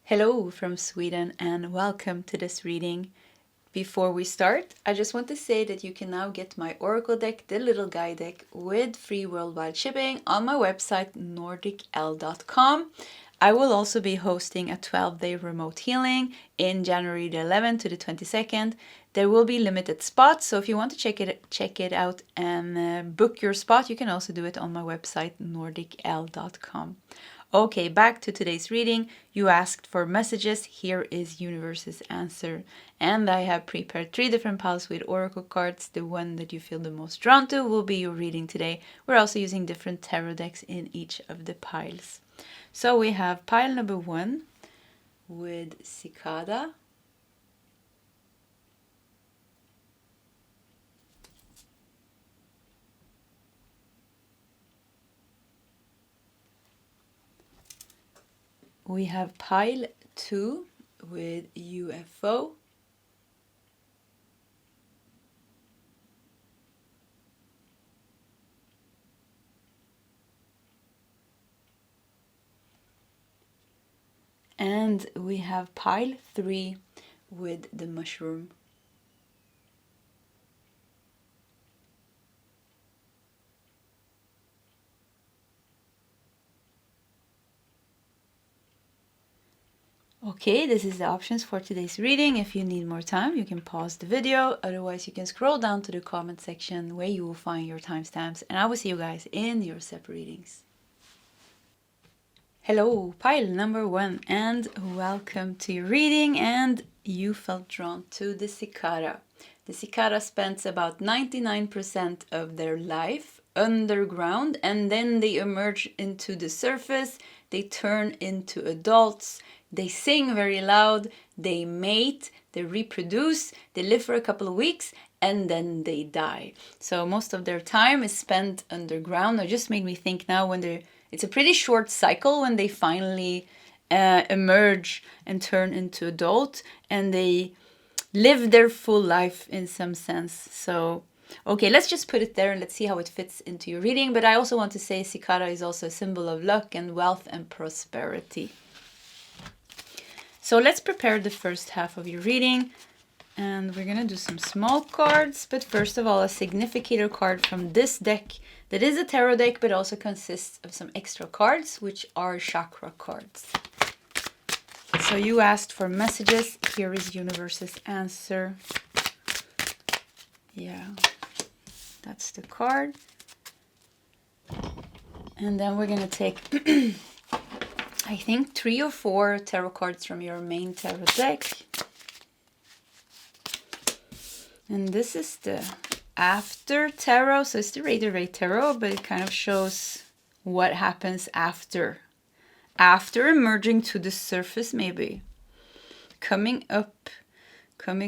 Hello from Sweden and welcome to this reading. Before we start, I just want to say that you can now get my Oracle deck, the little guide deck, with free worldwide shipping on my website nordicl.com. I will also be hosting a 12-day remote healing in January the 11th to the 22nd. There will be limited spots, so if you want to check it out and book your spot, you can also do it on my website nordicl.com. Okay, back to today's reading. You asked for messages. Here is universe's answer. And I have prepared 3 different piles with oracle cards. The one that you feel the most drawn to will be your reading today. We're also using different tarot decks in each of the piles. So we have pile number 1 with Cicada. We have pile 2 with UFO. And we have pile 3 with the mushroom. Okay, this is the options for today's reading. If you need more time, you can pause the video. Otherwise, you can scroll down to the comment section where you will find your timestamps. And I will see you guys in your separate readings. Hello, pile number 1, and welcome to your reading. And you felt drawn to the cicada. The cicada spends about 99% of their life underground, and then they emerge into the surface. They turn into adults. They sing very loud, they mate, they reproduce, they live for a couple of weeks, and then they die. So most of their time is spent underground. It just made me think now it's a pretty short cycle when they finally emerge and turn into adult, and they live their full life in some sense. So, okay, let's just put it there and let's see how it fits into your reading. But I also want to say cicada is also a symbol of luck and wealth and prosperity. So let's prepare the first half of your reading, and we're going to do some small cards, but first of all a significator card from this deck that is a tarot deck but also consists of some extra cards which are chakra cards. So you asked for messages. Here is universe's answer. Yeah, that's the card. And then we're going to take I think 3 or 4 tarot cards from your main tarot deck. And this is the after tarot. So it's the Rider-Waite tarot, but it kind of shows what happens after. After emerging to the surface, maybe.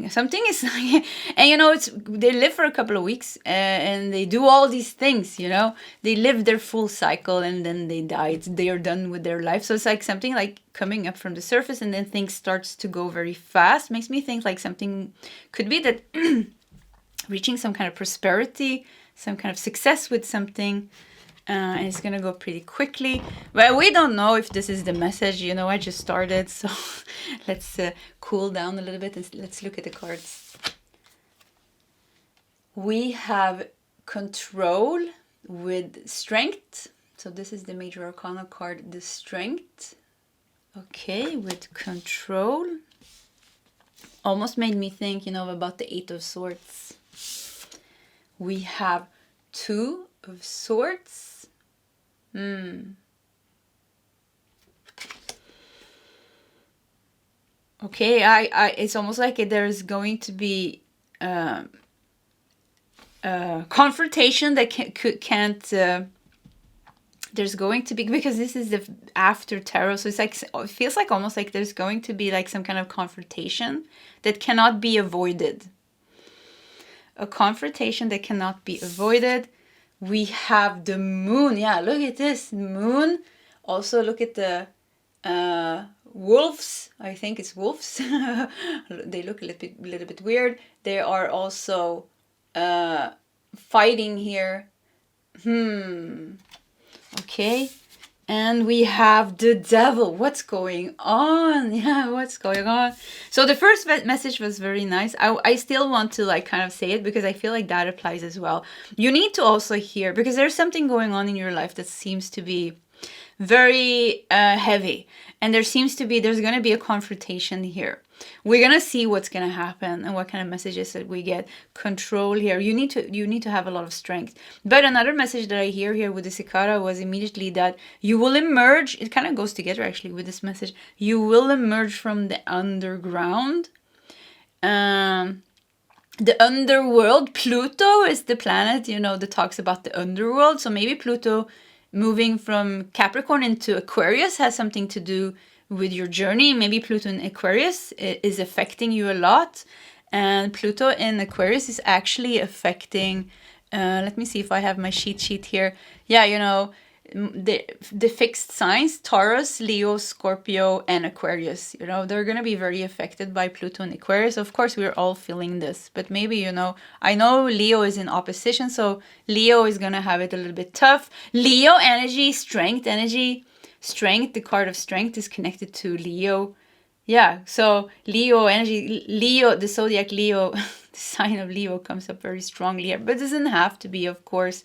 Something is like, and they live for a couple of weeks and they do all these things, they live their full cycle and then they die. They are done with their life. So it's like something like coming up from the surface and then things starts to go very fast. Makes me think like something could be that reaching some kind of prosperity, some kind of success with something. And it's gonna go pretty quickly. Well, we don't know if this is the message. I just started, so let's cool down a little bit and let's look at the cards. We have control with strength. So this is the major arcana card, the strength. Okay, with control. Almost made me think, about the 8 of Swords. We have 2 of Swords. Okay, it's almost like there's going to be confrontation that can't. There's going to be, because this is the after tarot, so it's like it feels like almost like there's going to be like some kind of confrontation that cannot be avoided. A confrontation that cannot be avoided. We have the moon. Yeah, look at this moon. Also, look at the wolves. I think it's wolves. They look a little bit weird. They are also fighting here. Okay. And we have the devil. What's going on? Yeah, what's going on? So the first message was very nice. I still want to like kind of say it because I feel like that applies as well. You need to also hear, because there's something going on in your life that seems to be very heavy. And there's going to be a confrontation here. We're going to see what's going to happen and what kind of messages that we get. Control here. You need to have a lot of strength. But another message that I hear here with the Cicada was immediately that you will emerge. It kind of goes together actually with this message. You will emerge from the underground. The underworld. Pluto is the planet, that talks about the underworld. So maybe Pluto moving from Capricorn into Aquarius has something to do with your journey. Maybe Pluto in Aquarius is affecting you a lot. And Pluto in Aquarius is actually affecting, let me see if I have my sheet here. Yeah, the fixed signs, Taurus, Leo, Scorpio, and Aquarius. They're going to be very affected by Pluto and Aquarius. Of course, we're all feeling this. But maybe, I know Leo is in opposition, so Leo is going to have it a little bit tough. Leo energy, strength energy. Strength, the card of strength is connected to Leo. Yeah, so Leo energy, Leo, the zodiac Leo, the sign of Leo comes up very strongly here. But it doesn't have to be, of course.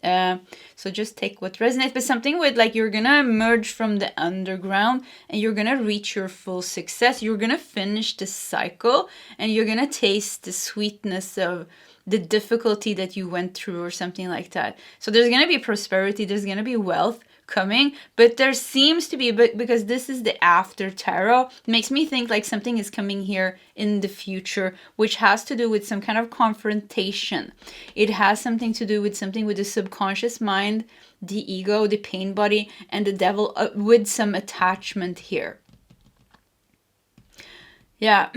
So just take what resonates, but something with like you're gonna emerge from the underground and you're gonna reach your full success. You're gonna finish the cycle and you're gonna taste the sweetness of the difficulty that you went through or something like that. So there's gonna be prosperity, there's gonna be wealth coming, but there seems to be, but because this is the after tarot, it makes me think like something is coming here in the future, which has to do with some kind of confrontation. It has something to do with something with the subconscious mind, the ego, the pain body, and the devil, with some attachment here. Yeah,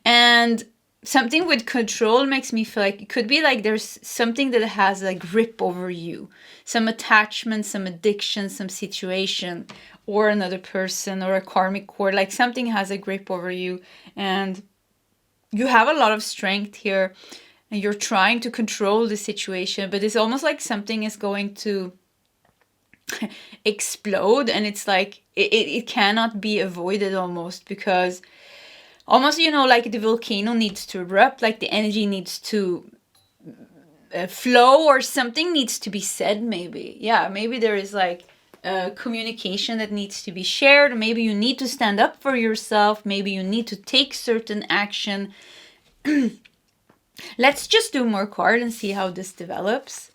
and something with control makes me feel like it could be like there's something that has a grip over you. Some attachment, some addiction, some situation, or another person, or a karmic cord. Like something has a grip over you and you have a lot of strength here and you're trying to control the situation, but it's almost like something is going to explode and it's like it cannot be avoided almost, because almost, like the volcano needs to erupt, like the energy needs to flow, or something needs to be said maybe. Yeah, maybe there is like communication that needs to be shared. Maybe you need to stand up for yourself. Maybe you need to take certain action. Let's just do more cards and see how this develops.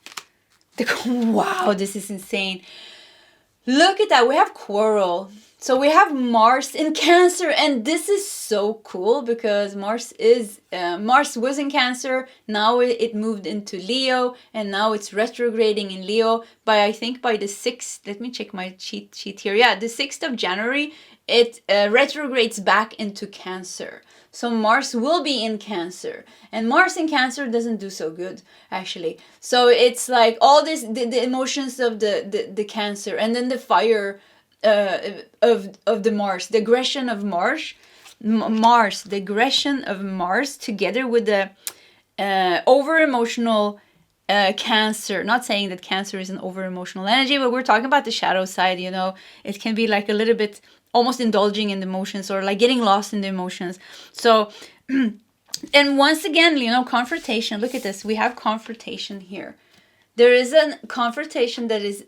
Wow, this is insane. Look at that. We have quarrel. So we have Mars in Cancer, and this is so cool because Mars was in Cancer, now it moved into Leo, and now it's retrograding in Leo I think by the 6th, let me check my cheat here. Yeah, the 6th of January, it retrogrades back into Cancer. So Mars will be in Cancer, and Mars in Cancer doesn't do so good actually. So it's like all this, the emotions of the Cancer, and then the fire of the Mars, the aggression of the aggression of Mars together with the over emotional Cancer. Not saying that Cancer is an over emotional energy, but we're talking about the shadow side. It can be like a little bit almost indulging in the emotions, or like getting lost in the emotions. So and once again, confrontation. Look at this, we have confrontation here. There is a confrontation that is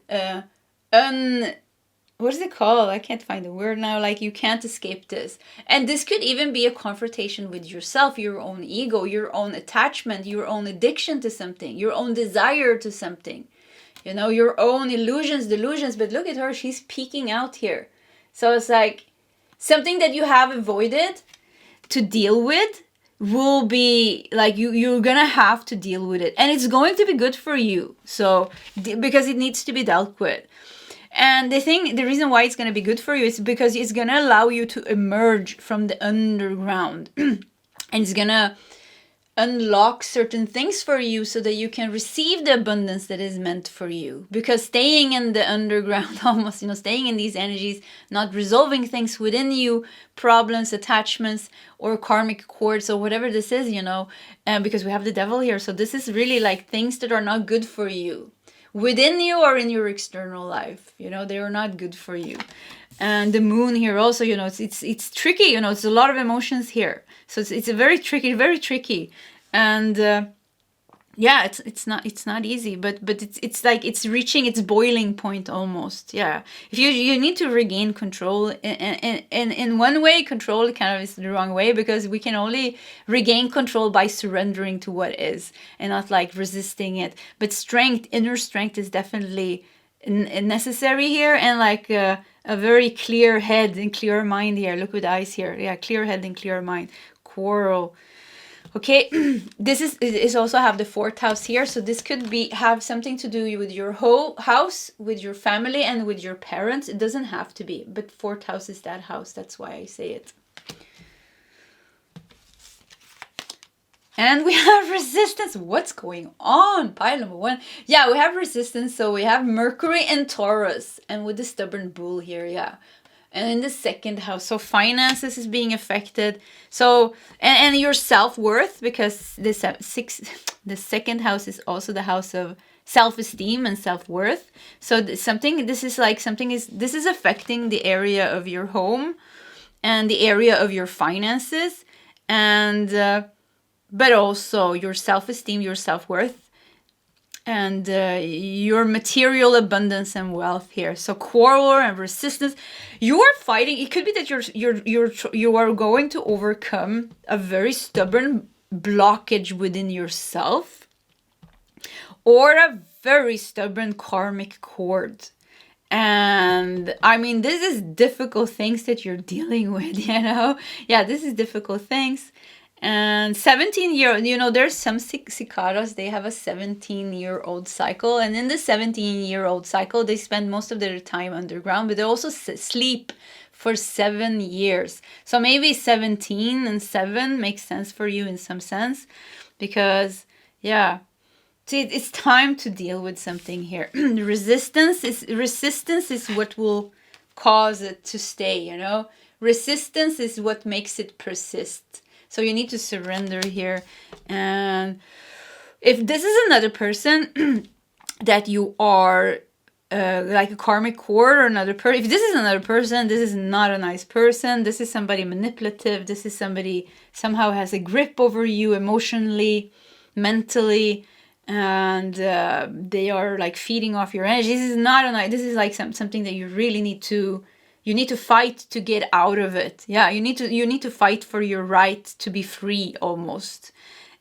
what is it called? I can't find the word now. Like, you can't escape this. And this could even be a confrontation with yourself, your own ego, your own attachment, your own addiction to something, your own desire to something, your own illusions, delusions. But look at her, she's peeking out here. So it's like something that you have avoided to deal with will be like you're gonna have to deal with it, and it's going to be good for you. So because it needs to be dealt with. And the reason why it's going to be good for you is because it's going to allow you to emerge from the underground and it's going to unlock certain things for you so that you can receive the abundance that is meant for you. Because staying in the underground, almost, staying in these energies, not resolving things within you, problems, attachments, or karmic cords, or whatever this is, because we have the devil here. So this is really like things that are not good for you. within you or in your external life. You know, they are not good for you. And the moon here also, you know, it's tricky, you know, it's a lot of emotions here. So it's a very tricky. And yeah, it's not easy, but it's like it's reaching its boiling point almost. Yeah, if you need to regain control, and in one way, control kind of is the wrong way, because we can only regain control by surrendering to what is and not like resisting it. But strength, inner strength, is definitely necessary here, and like a very clear head and clear mind here. Look with eyes here. Yeah, clear head and clear mind. Quarrel. Okay, this is also have the 4th house here, so this could be have something to do with your whole house, with your family, and with your parents. It doesn't have to be, but 4th house is that house. That's why I say it. And we have resistance. What's going on? Pile number 1. Yeah, we have resistance. So we have Mercury and Taurus, and with the stubborn bull here, yeah. And in the 2nd house, so finances is being affected. So and your self-worth, because the 2nd house is also the house of self-esteem and self-worth. So this is affecting the area of your home and the area of your finances, and but also your self-esteem, your self-worth, and your material abundance and wealth here. So quarrel and resistance, you are fighting. It could be that you are going to overcome a very stubborn blockage within yourself, or a very stubborn karmic cord. And I mean, this is difficult things that you're dealing with, you know. Yeah, this is difficult things. And 17-year, you know, there's some cicadas, they have a 17-year-old cycle. And in the 17-year-old cycle, they spend most of their time underground, but they also sleep for 7 years. So maybe 17 and 7 makes sense for you in some sense, because, yeah, it's time to deal with something here. Resistance is what will cause it to stay, you know. Resistance is what makes it persist. So you need to surrender here. And if this is another person that you are like a karmic cord, or another person, if this is another person, this is not a nice person. This is somebody manipulative. This is somebody somehow has a grip over you emotionally, mentally, and they are like feeding off your energy. This is not a nice, this is like something that you really need to, you need to fight to get out of it. Yeah, you need to fight for your right to be free almost.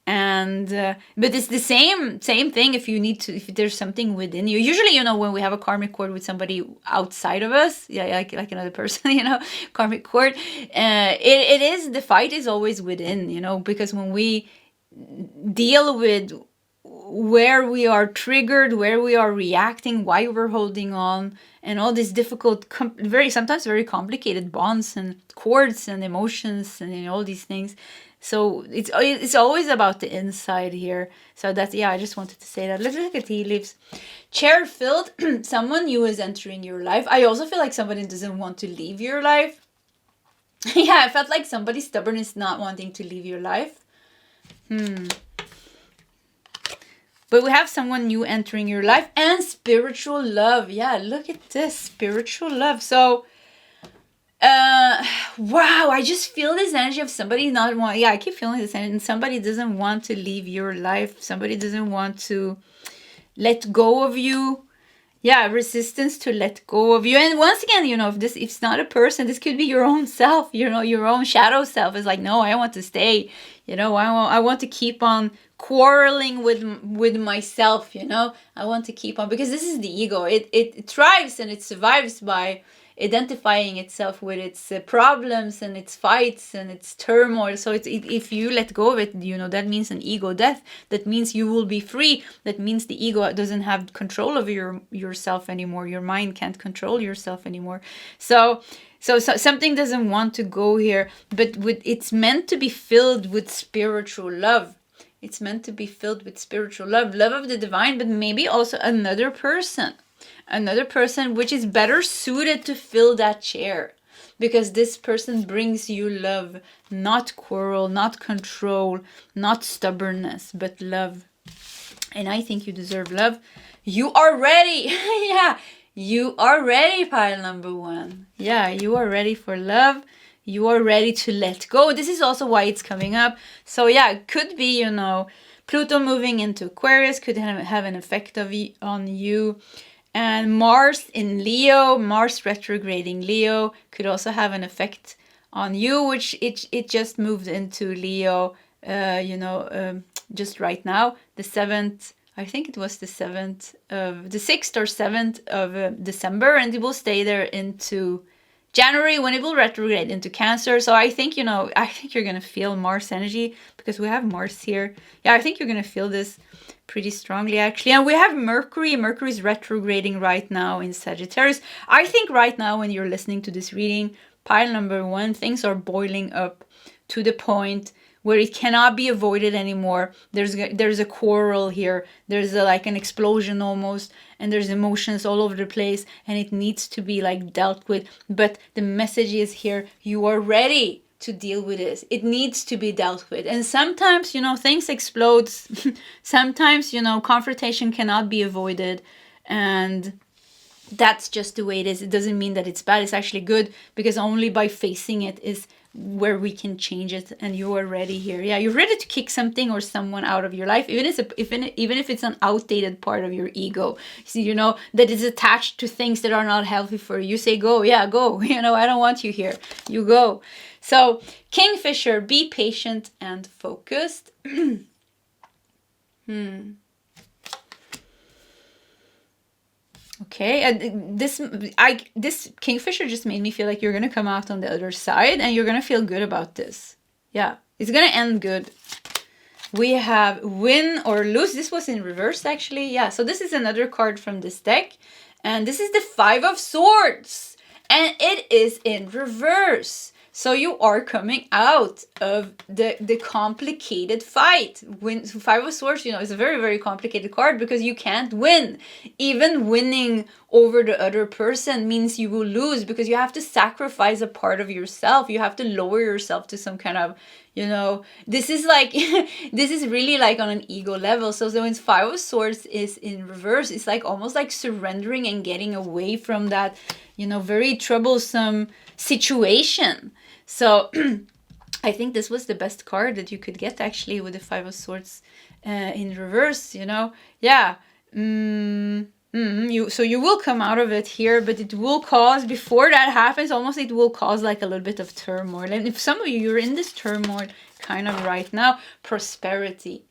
And but it's the same thing if there's something within you. Usually, you know, when we have a karmic cord with somebody outside of us, yeah, like another person, you know, karmic cord, it is, the fight is always within, you know, because when we deal with where we are triggered, where we are reacting, why we're holding on, and all these difficult, sometimes very complicated bonds and cords and emotions and, you know, all these things. So it's always about the inside here. So that's, yeah, I just wanted to say that. Let's look at tea leaves. Chair filled. Someone new is entering your life. I also feel like somebody doesn't want to leave your life. Yeah, I felt like somebody stubborn is not wanting to leave your life. But we have someone new entering your life, and spiritual love. Yeah, look at this, spiritual love. So, wow, I just feel this energy of somebody not want. Yeah, I keep feeling this, and somebody doesn't want to leave your life. Somebody doesn't want to let go of you. Yeah, resistance to let go of you. And once again, you know, if it's not a person, this could be your own self. You know, your own shadow self is like, no, I want to stay. You know, I want to keep on quarreling with myself. You know, I want to keep on, because this is the ego. It thrives and it survives by identifying itself with its problems and its fights and its turmoil. So if you let go of it, you know, that means an ego death. That means you will be free. That means the ego doesn't have control over yourself anymore. Your mind can't control yourself anymore. So something doesn't want to go here, but it's meant to be filled with spiritual love. It's meant to be filled with spiritual love of the divine, but maybe also another person which is better suited to fill that chair, because this person brings you love, not quarrel, not control, not stubbornness, but love. And I think you deserve love. You are ready. Yeah, you are ready, pile number 1. Yeah, you are ready for love. You are ready to let go. This is also why it's coming up. So yeah, it could be, you know, Pluto moving into Aquarius could have an effect on you. And Mars in Leo, Mars retrograding Leo could also have an effect on you, which it just moved into Leo, just right now, the 7th, I think it was the 7th of the 6th or 7th of December, and it will stay there into January when it will retrograde into Cancer. So I think, I think you're going to feel Mars energy because we have Mars here. Yeah, I think you're going to feel this pretty strongly, actually. And we have Mercury. Mercury is retrograding right now in Sagittarius. I think right now when you're listening to this reading, pile number 1, things are boiling up to the point where it cannot be avoided anymore. There's a quarrel here. There's like an explosion almost, and there's emotions all over the place, and it needs to be like dealt with. But the message is here: you are ready to deal with this. It needs to be dealt with. And sometimes, things explode. Sometimes, confrontation cannot be avoided, and that's just the way it is. It doesn't mean that it's bad. It's actually good, because only by facing it is where we can change it. And you are ready here. Yeah, you're ready to kick something or someone out of your life, even if it's an outdated part of your ego. See, that is attached to things that are not healthy for you. You say go. Yeah, go. I don't want you here. You go. So Kingfisher, be patient and focused. Okay, this Kingfisher just made me feel like you're gonna come out on the other side and you're gonna feel good about this. Yeah, it's gonna end good. We have win or lose. This was in reverse, actually. Yeah, so this is another card from this deck, and this is the 5 of Swords, and it is in reverse. So you are coming out of the complicated fight. 5 of Swords, is a very, very complicated card because you can't win. Even winning over the other person means you will lose because you have to sacrifice a part of yourself. You have to lower yourself to some kind of, this is like, this is really like on an ego level. So when 5 of Swords is in reverse, it's like almost like surrendering and getting away from that, very troublesome situation. So I think this was the best card that you could get, actually, with the 5 of Swords in reverse, Yeah. So you will come out of it here, but it will cause, before that happens, it will cause like a little bit of turmoil. And if some of you're in this turmoil kind of right now, prosperity.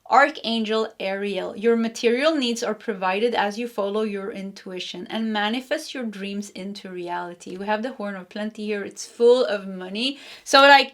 Archangel Ariel, your material needs are provided as you follow your intuition and manifest your dreams into reality. We have the Horn of Plenty here. It's full of money. So like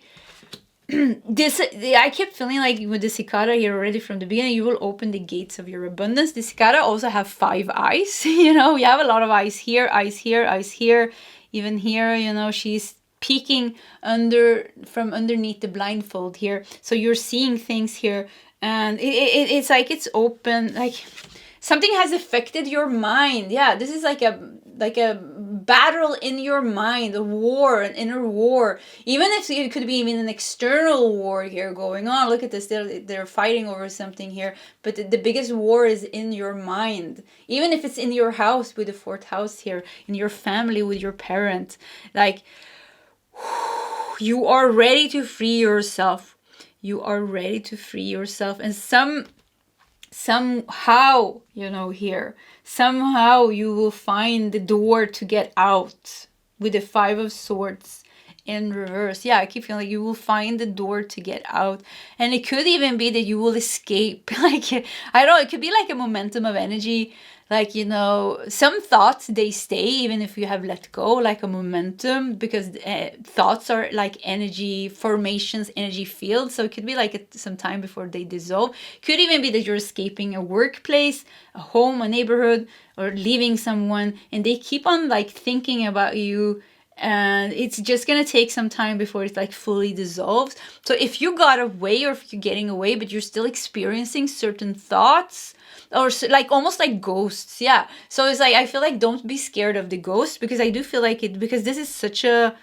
this, I kept feeling like with the Cicada here already from the beginning, you will open the gates of your abundance. The Cicada also have 5 eyes. You have a lot of eyes here, eyes here, eyes here, even here. She's peeking from underneath the blindfold here. So you're seeing things here. And it's like it's open, like something has affected your mind. Yeah, this is like a battle in your mind, a war, an inner war. Even if it could be even an external war here going on. Look at this, they're fighting over something here. But the biggest war is in your mind. Even if it's in your house with the 4th house here, in your family with your parent. Like, you are ready to free yourself. You are ready to free yourself, and somehow, here, somehow you will find the door to get out with the 5 of Swords in reverse. Yeah, I keep feeling like you will find the door to get out, and it could even be that you will escape. Like, I don't know, it could be like a momentum of energy. Like, some thoughts, they stay even if you have let go, like a momentum, because thoughts are like energy formations, energy fields. So it could be like some time before they dissolve. Could even be that you're escaping a workplace, a home, a neighborhood, or leaving someone, and they keep on like thinking about you. And it's just going to take some time before it like fully dissolves. So if you got away, or if you're getting away, but you're still experiencing certain thoughts, or like almost like ghosts, yeah. So it's like, I feel like don't be scared of the ghost, because I do feel like it, because this is such a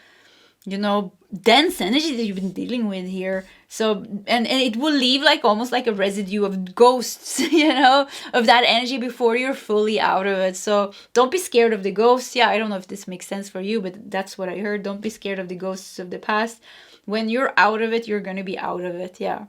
dense energy that you've been dealing with here. So, and it will leave like almost like a residue of ghosts, of that energy before you're fully out of it. So don't be scared of the ghosts. Yeah, I don't know if this makes sense for you, but that's what I heard. Don't be scared of the ghosts of the past. When you're out of it, you're going to be out of it. Yeah.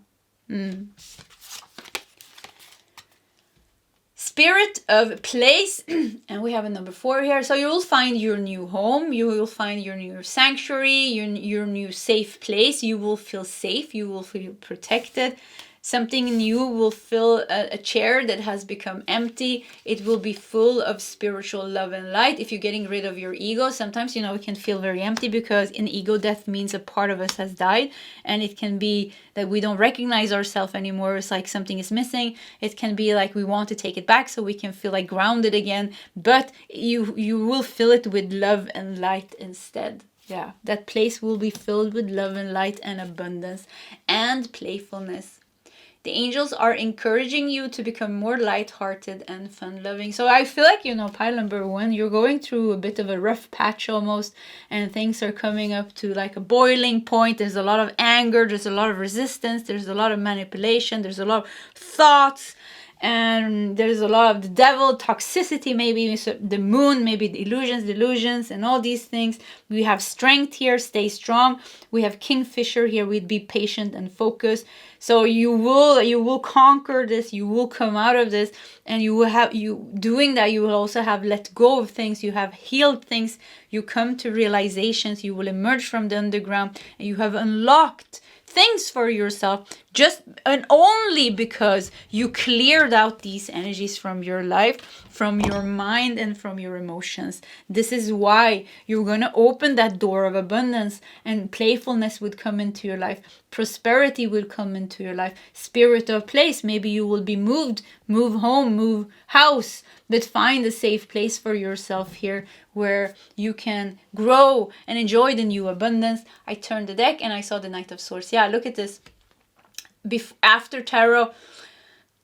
Spirit of place, and we have a number 4 here. So you will find your new home, you will find your new sanctuary, your new safe place. You will feel safe, you will feel protected. Something new will fill a chair that has become empty. It will be full of spiritual love and light. If you're getting rid of your ego, sometimes, it can feel very empty, because in ego death means a part of us has died. And it can be that we don't recognize ourselves anymore. It's like something is missing. It can be like we want to take it back so we can feel like grounded again. But you will fill it with love and light instead. Yeah, that place will be filled with love and light and abundance and playfulness. The angels are encouraging you to become more lighthearted and fun-loving. So I feel like, pile number 1, you're going through a bit of a rough patch almost, and things are coming up to like a boiling point. There's a lot of anger, there's a lot of resistance, there's a lot of manipulation, there's a lot of thoughts, and there's a lot of the devil, toxicity, maybe the moon, maybe the delusions, and all these things. We have strength here, stay strong. We have Kingfisher here, we'd be patient and focused. So you will conquer this, you will come out of this, and doing that, you will also have let go of things, you have healed things, you come to realizations, you will emerge from the underground, and you have unlocked things for yourself just and only because you cleared out these energies from your life, from your mind, and from your emotions. This is why you're going to open that door of abundance, and playfulness would come into your life. Prosperity will come into your life. Spirit of place, maybe you will be move home, move house, but find a safe place for yourself here where you can grow and enjoy the new abundance. I turned the deck and I saw the Knight of Swords. Yeah, look at this. After tarot.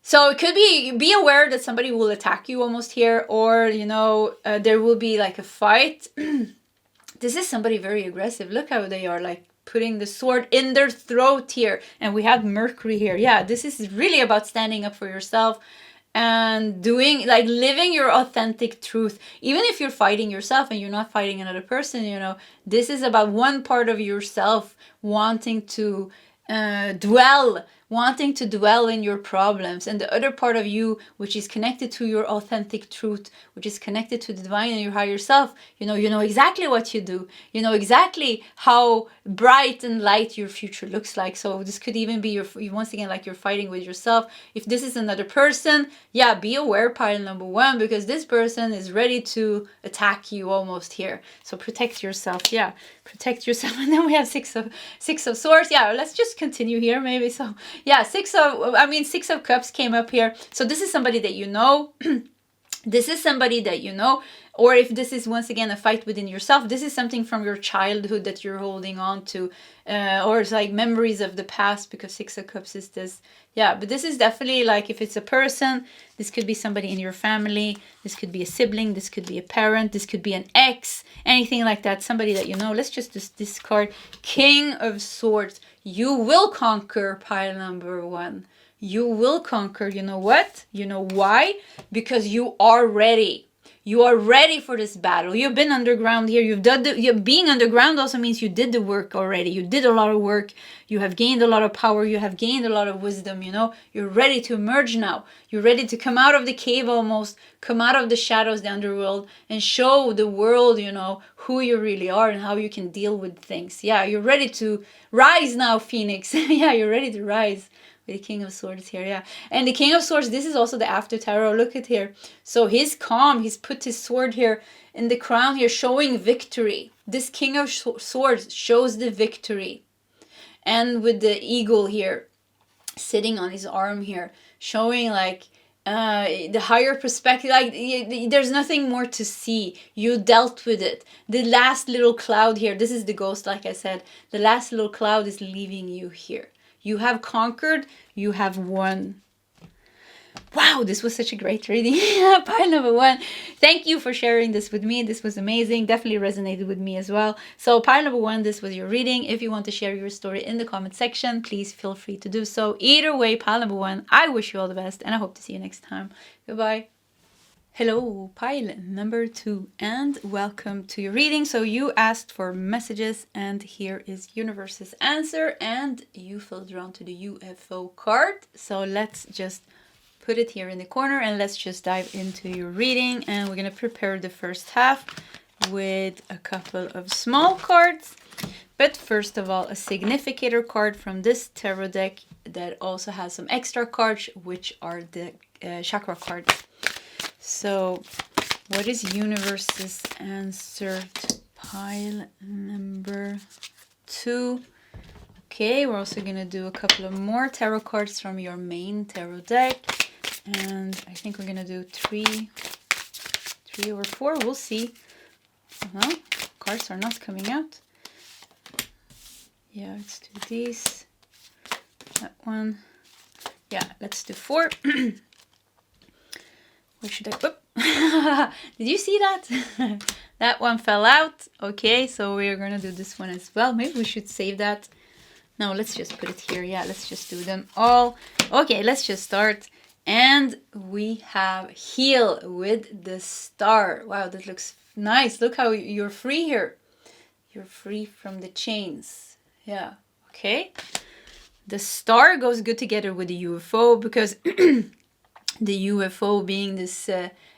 So it could be aware that somebody will attack you almost here, or, there will be like a fight. This is somebody very aggressive. Look how they are like putting the sword in their throat here. And we have Mercury here. Yeah, this is really about standing up for yourself and doing, like, living your authentic truth. Even if you're fighting yourself and you're not fighting another person, this is about one part of yourself wanting to dwell in your problems, and the other part of you, which is connected to your authentic truth, which is connected to the divine and your higher self, you know exactly what you do, you know exactly how bright and light your future looks like. So this could even be once again, like, you're fighting with yourself. If this is another person, yeah, be aware, pile number 1, because this person is ready to attack you almost here. So protect yourself. Yeah, protect yourself. And then we have six of swords. Yeah, let's just continue here maybe. So yeah, six of cups came up here. So this is somebody that you know. This is somebody that you know. Or if this is once again a fight within yourself, this is something from your childhood that you're holding on to, or it's like memories of the past, because 6 of Cups is this. Yeah, but this is definitely, like, if it's a person, this could be somebody in your family, this could be a sibling, this could be a parent, this could be an ex, anything like that, somebody that you know. Let's just discard King of Swords. You will conquer, pile number 1. You will conquer. You know what? You know why? Because you are ready. You are ready for this battle. You've been underground here. Being underground also means you did the work already. You did a lot of work. You have gained a lot of power. You have gained a lot of wisdom, you know. You're ready to emerge now. You're ready to come out of the cave almost, come out of the shadows, the underworld, and show the world, you know, who you really are and how you can deal with things. Yeah, you're ready to rise now, Phoenix. Yeah, you're ready to rise. With the King of Swords here, yeah. And the King of Swords, this is also the after tarot. Look at here. So he's calm. He's put his sword here in the crown here, showing victory. This King of Swords shows the victory. And with the eagle here, sitting on his arm here, showing, like, the higher perspective. Like, there's nothing more to see. You dealt with it. The last little cloud here, this is the ghost, like I said. The last little cloud is leaving you here. You have conquered, you have won. Wow, this was such a great reading. Pile number 1. Thank you for sharing this with me. This was amazing. Definitely resonated with me as well. So pile number 1, this was your reading. If you want to share your story in the comment section, please feel free to do so. Either way, pile number 1, I wish you all the best and I hope to see you next time. Goodbye. Hello, pile number 2, and welcome to your reading. So you asked for messages, and here is universe's answer, and you felt drawn to the UFO card. So let's just put it here in the corner and let's just dive into your reading. And we're going to prepare the first half with a couple of small cards. But first of all, a significator card from this tarot deck that also has some extra cards, which are the chakra cards. So, what is universe's answer to pile number 2? Okay, we're also going to do a couple of more tarot cards from your main tarot deck. And I think we're going to do 3 or 4. We'll see. Cards are not coming out. Yeah, let's do these. That one. Yeah, let's do 4. Where should I put? Did you see that? That one fell out. Okay, so we're gonna do this one as well. Maybe we should save that. No, let's just put it here. Yeah, let's just do them all. Okay, let's just start. And we have heal with the star. Wow, that looks nice. Look how you're free here. You're free from the chains. Yeah, okay. The star goes good together with the UFO because the UFO being this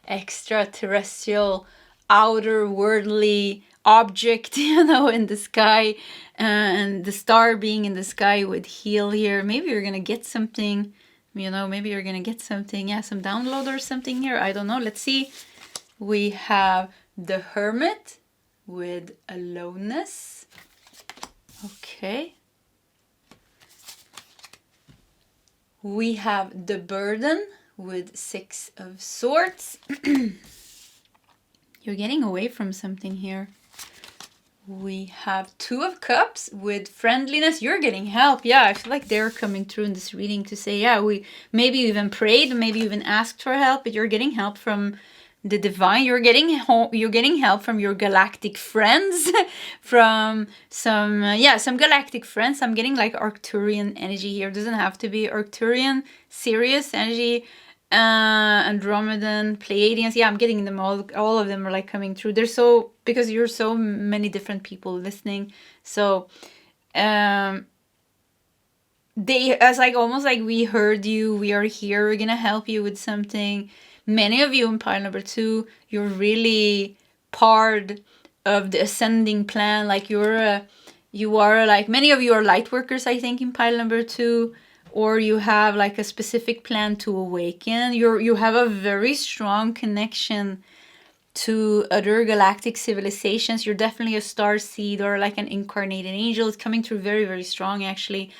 extraterrestrial, outer worldly object, you know, in the sky, and the star being in the sky with heal here. Maybe you're gonna get something, you know, maybe you're gonna get something, yeah, some download or something here. I don't know. Let's see. We have the Hermit with aloneness. Okay. We have the Burden with 6 of Swords. You're getting away from something here. We have 2 of Cups with friendliness. You're getting help. Yeah, I feel like they're coming through in this reading to say, yeah, we maybe you even prayed, maybe you even asked for help, but you're getting help from the divine. You're getting help from your galactic friends, from some galactic friends. I'm getting like Arcturian energy here. It doesn't have to be Arcturian, Sirius energy, Andromedan, Pleiadians. Yeah, I'm getting them all of them are like coming through. They're so, because you're so many different people listening. So they as like almost like we heard you, we are here, we're gonna help you with something. Many of you in pile number 2, you're really part of the ascending plan. Like you are like, many of you are light workers, I think, in pile number 2, or you have like a specific plan to awaken. You have a very strong connection to other galactic civilizations. You're definitely a star seed or like an incarnated angel. It's coming through very, very strong, actually.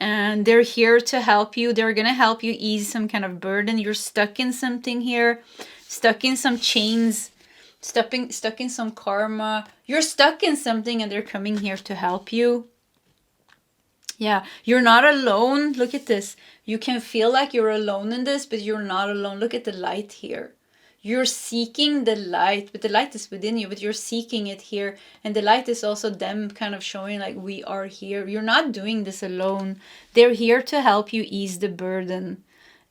And they're here to help you. They're going to help you ease some kind of burden. You're stuck in something here, stuck in some chains, stuck in some karma. You're stuck in something and they're coming here to help you. Yeah, you're not alone. Look at this. You can feel like you're alone in this, but you're not alone. Look at the light here. You're seeking the light, but the light is within you, but you're seeking it here. And the light is also them kind of showing like, we are here. You're not doing this alone. They're here to help you ease the burden.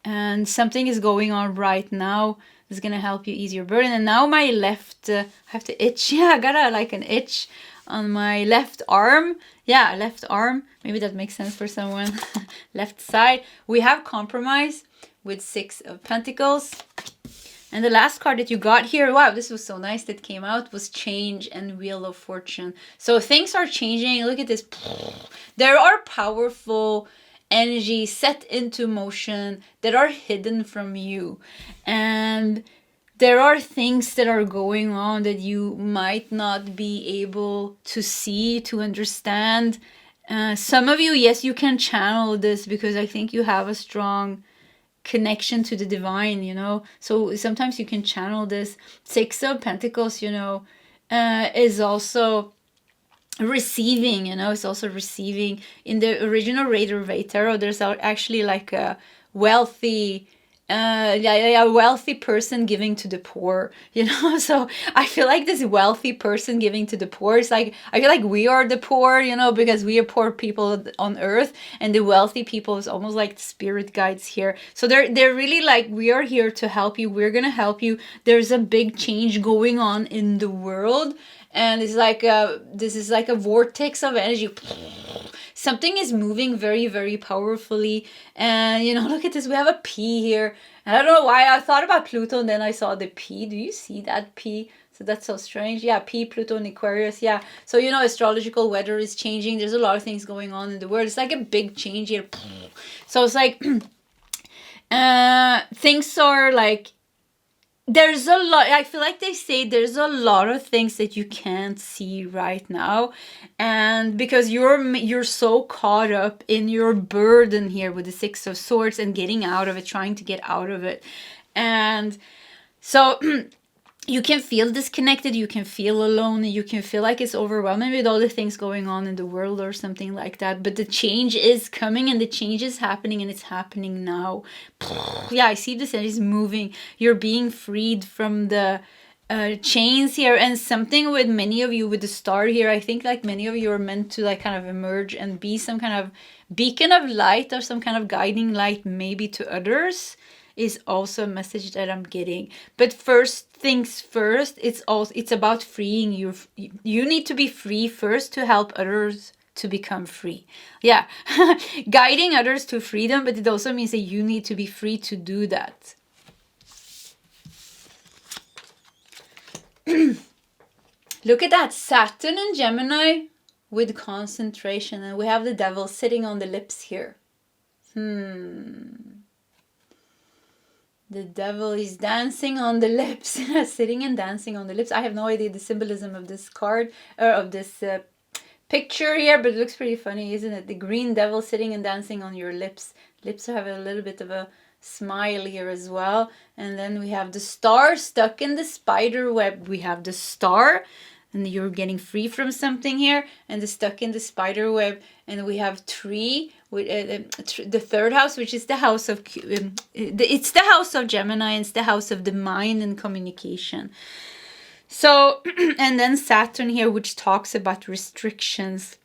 And something is going on right now that's going to help you ease your burden. And now my left, I have to itch. Yeah, I got like an itch on my left arm. Yeah, left arm. Maybe that makes sense for someone. Left side. We have compromise with 6 of Pentacles. And the last card that you got here, wow, this was so nice that came out, was Change and Wheel of Fortune. So things are changing. Look at this. There are powerful energies set into motion that are hidden from you. And there are things that are going on that you might not be able to see, to understand. Some of you, yes, you can channel this because I think you have a strong connection to the divine, you know. So sometimes you can channel this. 6 of Pentacles, you know, is also receiving, you know, it's also receiving. In the original Rider-Waite tarot, there's actually like a wealthy a wealthy person giving to the poor, you know. So I feel like this wealthy person giving to the poor is like, I feel like we are the poor, you know, because we are poor people on earth, and the wealthy people is almost like spirit guides here. So they're really like, we are here to help you, we're gonna help you. There's a big change going on in the world, and it's like this is like a vortex of energy. Something is moving very, very powerfully. And, you know, look at this. We have a P here. And I don't know why I thought about Pluto and then I saw the P. Do you see that P? So that's so strange. Yeah, P, Pluto and Aquarius. Yeah. So, you know, astrological weather is changing. There's a lot of things going on in the world. It's like a big change here. So it's like things are like, there's a lot, I feel like they say there's a lot of things that you can't see right now, and because you're so caught up in your burden here with the Six of Swords and getting out of it, trying to get out of it. And so you can feel disconnected, you can feel alone, you can feel like it's overwhelming with all the things going on in the world or something like that. But the change is coming, and the change is happening, and it's happening now. Yeah, I see this energy is moving. You're being freed from the chains here, and something with many of you with the star here, I think like many of you are meant to like kind of emerge and be some kind of beacon of light or some kind of guiding light maybe to others, is also a message that I'm getting. But first things first, it's about freeing you. You need to be free first to help others to become free. Yeah, guiding others to freedom, but it also means that you need to be free to do that. Look at that, Saturn and Gemini with concentration, and we have the devil sitting on the lips here. The devil is dancing on the lips, sitting and dancing on the lips. I have no idea the symbolism of this card, or of this picture here, but it looks pretty funny, isn't it? The green devil sitting and dancing on your lips. Lips have a little bit of a smile here as well. And then we have the star stuck in the spider web. We have the star, and you're getting free from something here, and the stuck in the spider web. And we have tree, with the third house, which is the house of it's the house of Gemini, and it's the house of the mind and communication. So and then Saturn here, which talks about restrictions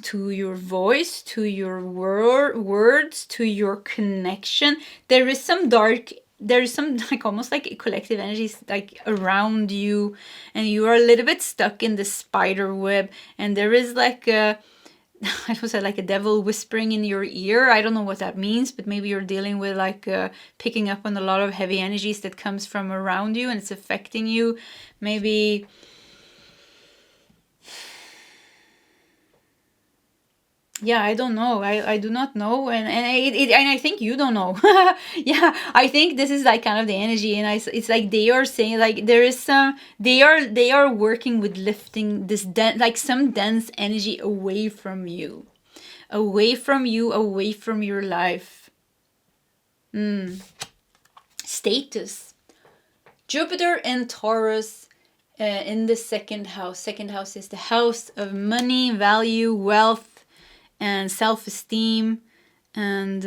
to your voice, to your words, to your connection. There is some like almost like collective energies like around you, and you are a little bit stuck in the spider web, and there is like a I was like a devil whispering in your ear. I don't know what that means, but maybe you're dealing with like picking up on a lot of heavy energies that comes from around you, and it's affecting you. Maybe yeah, I don't know. I do not know, and I think you don't know. Yeah, I think this is like kind of the energy, and it's like they are saying like there is some they are working with lifting this like some dense energy away from you, away from your life. Status. Jupiter in Taurus. In the second house. Second house is the house of money, value, wealth, and self-esteem. And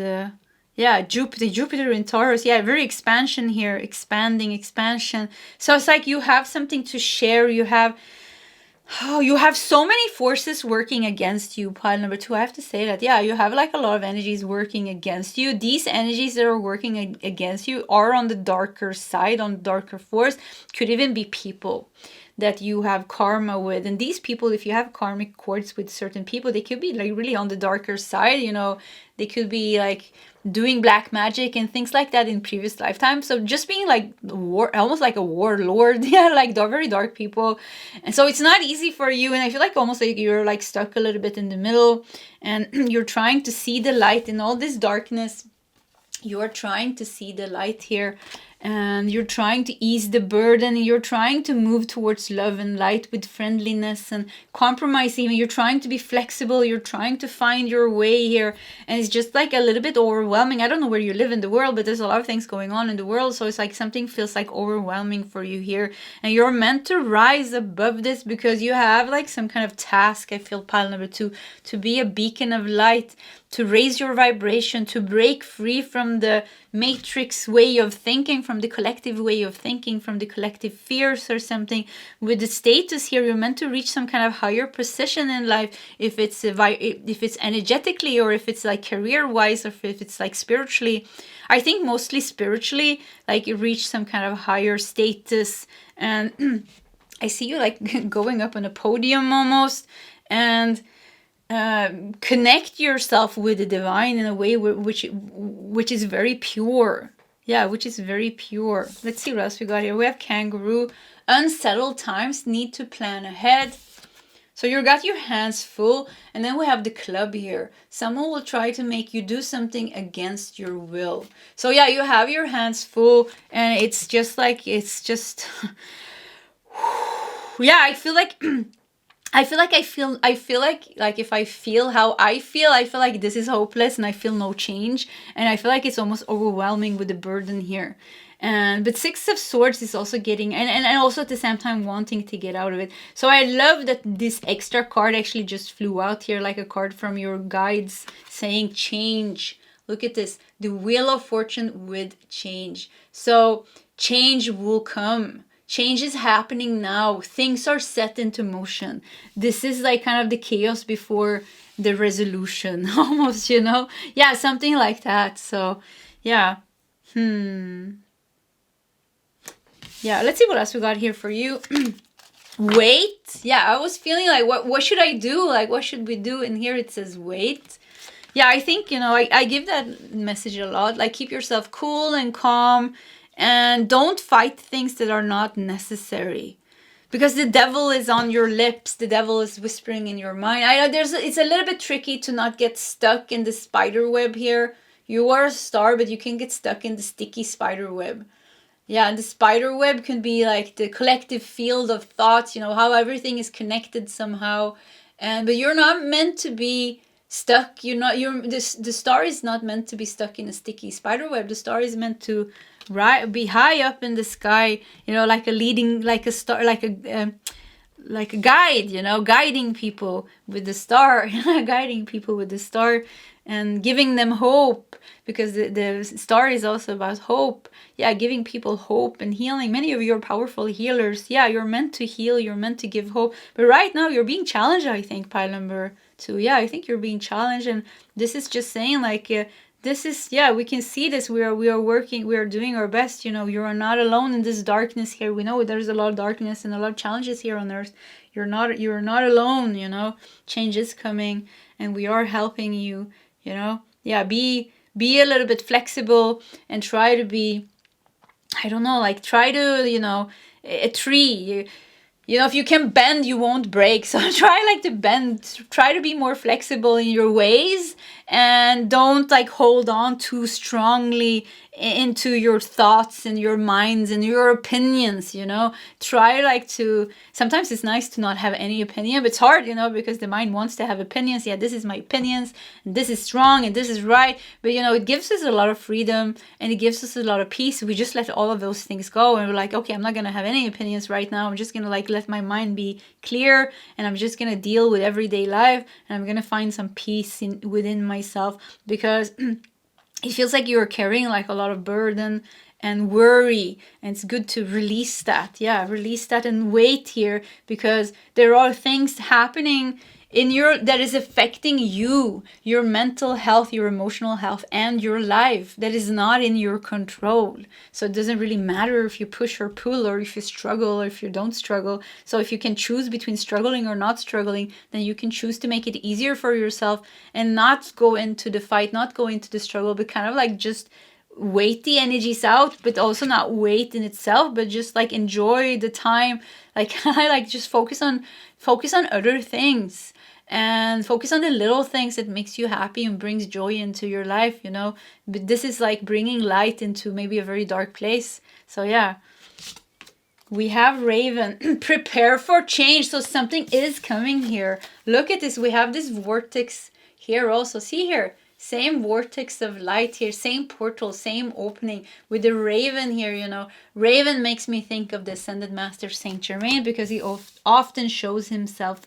yeah, Jupiter in Taurus. Yeah, very expansion here, expansion. So it's like you have something to share. You have so many forces working against you. Pile number 2, I have to say that. Yeah, you have like a lot of energies working against you. These energies that are working against you are on the darker side, on the darker force. Could even be people that you have karma with, and these people, if you have karmic cords with certain people, they could be like really on the darker side, you know. They could be like doing black magic and things like that in previous lifetimes. So just being like almost like a warlord. Yeah, like very dark people. And so it's not easy for you, and I feel like almost like you're like stuck a little bit in the middle, and you're trying to see the light in all this darkness. You're trying to see the light here, and you're trying to ease the burden, and you're trying to move towards love and light with friendliness and compromise. Even you're trying to be flexible, you're trying to find your way here, and it's just like a little bit overwhelming. I don't know where you live in the world, but there's a lot of things going on in the world, so it's like something feels like overwhelming for you here, and you're meant to rise above this because you have like some kind of task. I feel pile number 2, to be a beacon of light, to raise your vibration, to break free from the matrix way of thinking, from the collective way of thinking, from the collective fears or something. With the status here, you're meant to reach some kind of higher position in life, if it's energetically, or if it's like career wise, or if it's like spiritually. I think mostly spiritually, like you reach some kind of higher status, and I see you like going up on a podium almost, and connect yourself with the divine in a way which is very pure. Yeah, which is very pure. Let's see what else we got here. We have kangaroo. Unsettled times, need to plan ahead. So you got your hands full, and then we have the club here. Someone will try to make you do something against your will. So yeah, you have your hands full, and it's just like yeah, I feel like if I feel how I feel like this is hopeless, and I feel no change, and I feel like it's almost overwhelming with the burden here. But 6 of Swords is also getting, and also at the same time wanting to get out of it. So I love that this extra card actually just flew out here, like a card from your guides saying change. Look at this, the Wheel of Fortune with change. So change will come. Change is happening now. Things are set into motion. This is like kind of the chaos before the resolution, almost, you know? Yeah, something like that. So, yeah. Yeah, let's see what else we got here for you. Wait. Yeah, I was feeling like, what should I do? Like, what should we do? And here it says wait. Yeah, I think, you know, I give that message a lot. Like, keep yourself cool and calm. And don't fight things that are not necessary, because the devil is on your lips. The devil is whispering in your mind. I know it's a little bit tricky to not get stuck in the spider web here. You are a star, but you can get stuck in the sticky spider web. Yeah, and the spider web can be like the collective field of thoughts, you know, how everything is connected somehow. But you're not meant to be stuck. The star is not meant to be stuck in a sticky spider web. The star is meant to be high up in the sky, you know, like a star, like a guide, you know, guiding people with the star, guiding people with the star, and giving them hope, because the star is also about hope. Yeah, giving people hope and healing. Many of you are powerful healers. Yeah, you're meant to heal, you're meant to give hope. But right now you're being challenged, I think, pile number 2. Yeah, I think you're being challenged, and this is just saying like, this is, yeah, we can see this. We are working, we are doing our best. You know, you are not alone in this darkness here. We know there's a lot of darkness and a lot of challenges here on earth. You're not alone, you know. Change is coming, and we are helping you, you know. Yeah, be a little bit flexible, and try to be, I don't know, like try to, you know, a tree. You know, if you can bend, you won't break. So try like to bend, try to be more flexible in your ways, and don't like hold on too strongly into your thoughts and your minds and your opinions, you know. Try like to, sometimes it's nice to not have any opinion, but it's hard, you know, because the mind wants to have opinions. Yeah, this is my opinions, and this is strong, and this is right. But, you know, it gives us a lot of freedom, and it gives us a lot of peace. We just let all of those things go, and we're like, okay, I'm not going to have any opinions right now. I'm just going to like let my mind be clear, and I'm just going to deal with everyday life, and I'm going to find some peace within myself, because it feels like you're carrying like a lot of burden and worry, and it's good to release that. Yeah, release that and wait here, because there are things happening in that is affecting you, your mental health, your emotional health, and your life, that is not in your control. So it doesn't really matter if you push or pull, or if you struggle or if you don't struggle. So if you can choose between struggling or not struggling, then you can choose to make it easier for yourself and not go into the fight, not go into the struggle, but kind of like just wait the energies out, but also not wait in itself, but just like enjoy the time. Like I like just focus on other things. and focus on the little things that makes you happy and brings joy into your life, you know. But this is like bringing light into maybe a very dark place. So yeah, we have Raven. Prepare for change. So something is coming here. Look at this. We have this vortex here also. See here. Same vortex of light here. Same portal. Same opening. With the Raven here, you know. Raven makes me think of the Ascended Master Saint Germain, because he often shows himself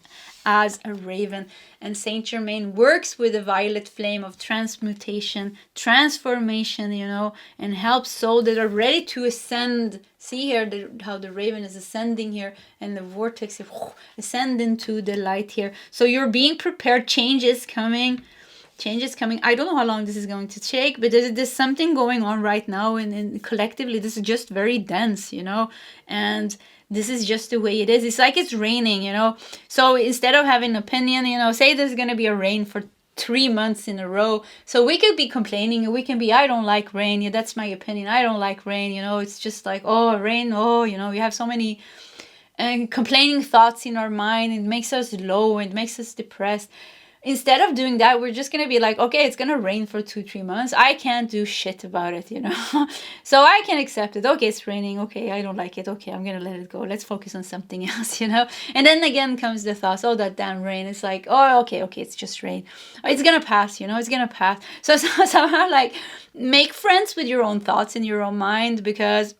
as a raven. And Saint Germain works with the violet flame of transmutation, transformation, you know, and helps souls that are ready to ascend. See here how the raven is ascending here, and the vortex ascend into the light here. So you're being prepared. Change is coming. Change is coming. I don't know how long this is going to take, but there's something going on right now, and collectively this is just very dense, you know, and this is just the way it is. It's like it's raining, you know. So instead of having an opinion, you know, say there's going to be a rain for 3 months in a row. So we could be complaining, and we can be, I don't like rain. Yeah, that's my opinion. I don't like rain. You know, it's just like, oh, rain. Oh, you know, we have so many complaining thoughts in our mind. It makes us low. It makes us depressed. Instead of doing that, we're just going to be like, okay, it's going to rain for 2-3 months. I can't do shit about it, you know. So I can accept it. Okay, it's raining. Okay, I don't like it. Okay, I'm going to let it go. Let's focus on something else, you know. And then again comes the thoughts, oh, that damn rain. It's like, oh, okay, it's just rain. It's going to pass, you know. It's going to pass. So somehow, like, make friends with your own thoughts in your own mind, because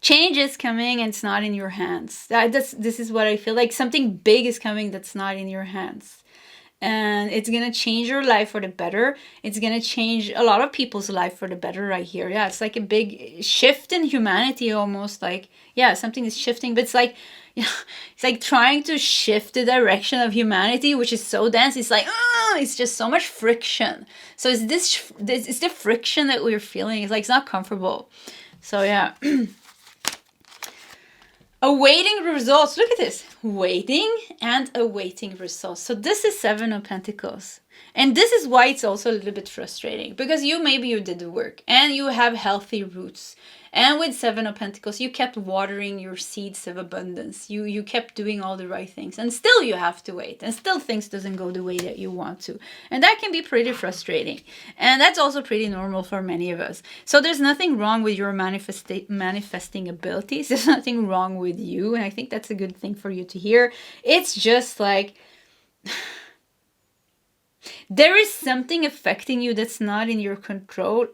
change is coming and it's not in your hands. This is what I feel like. Something big is coming that's not in your hands. And it's going to change your life for the better. It's going to change a lot of people's life for the better right here. Yeah, it's like a big shift in humanity almost. Like, yeah, something is shifting. But it's like, you know, it's like trying to shift the direction of humanity, which is so dense. It's like, it's just so much friction. So it's it's the friction that we're feeling. It's like, it's not comfortable. So yeah. Awaiting results. Look at this. Waiting and awaiting results. So this is 7 of Pentacles. And this is why it's also a little bit frustrating. Because maybe you did the work and you have healthy roots. And with 7 of Pentacles, you kept watering your seeds of abundance. You kept doing all the right things. And still you have to wait. And still things doesn't go the way that you want to. And that can be pretty frustrating. And that's also pretty normal for many of us. So there's nothing wrong with your manifesting abilities. There's nothing wrong with you. And I think that's a good thing for you to hear. It's just like, there is something affecting you that's not in your control.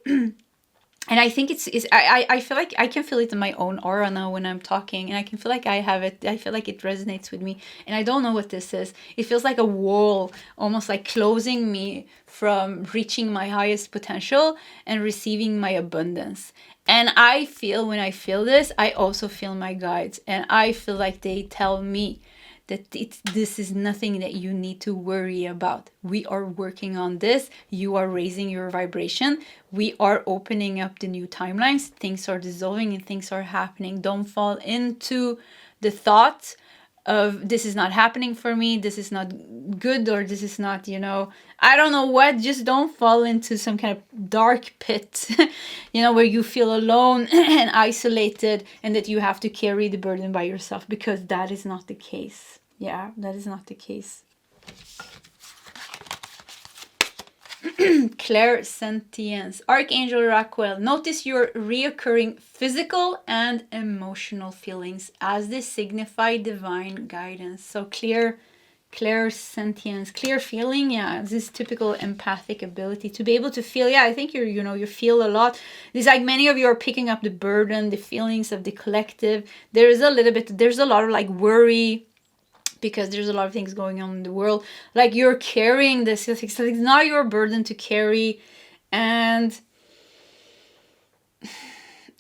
And I think I feel like I can feel it in my own aura now when I'm talking. And I can feel like I have it. I feel like it resonates with me. And I don't know what this is. It feels like a wall, almost like closing me from reaching my highest potential and receiving my abundance. And I feel, when I feel this, I also feel my guides. And I feel like they tell me that this is nothing that you need to worry about. We are working on this. You are raising your vibration. We are opening up the new timelines. Things are dissolving and things are happening. Don't fall into the thought of, this is not happening for me, this is not good, or this is not, you know, I don't know what. Just don't fall into some kind of dark pit, you know, where you feel alone and isolated and that you have to carry the burden by yourself, because that is not the case. Yeah, that is not the case. Clairsentience. Archangel Raquel. Notice your reoccurring physical and emotional feelings as they signify divine guidance. So clairsentience, clear feeling. Yeah, this typical empathic ability to be able to feel. Yeah, I think you feel a lot. It's like many of you are picking up the burden, the feelings of the collective. There's a lot of like worry, because there's a lot of things going on in the world. Like, you're carrying this. It's not your burden to carry. And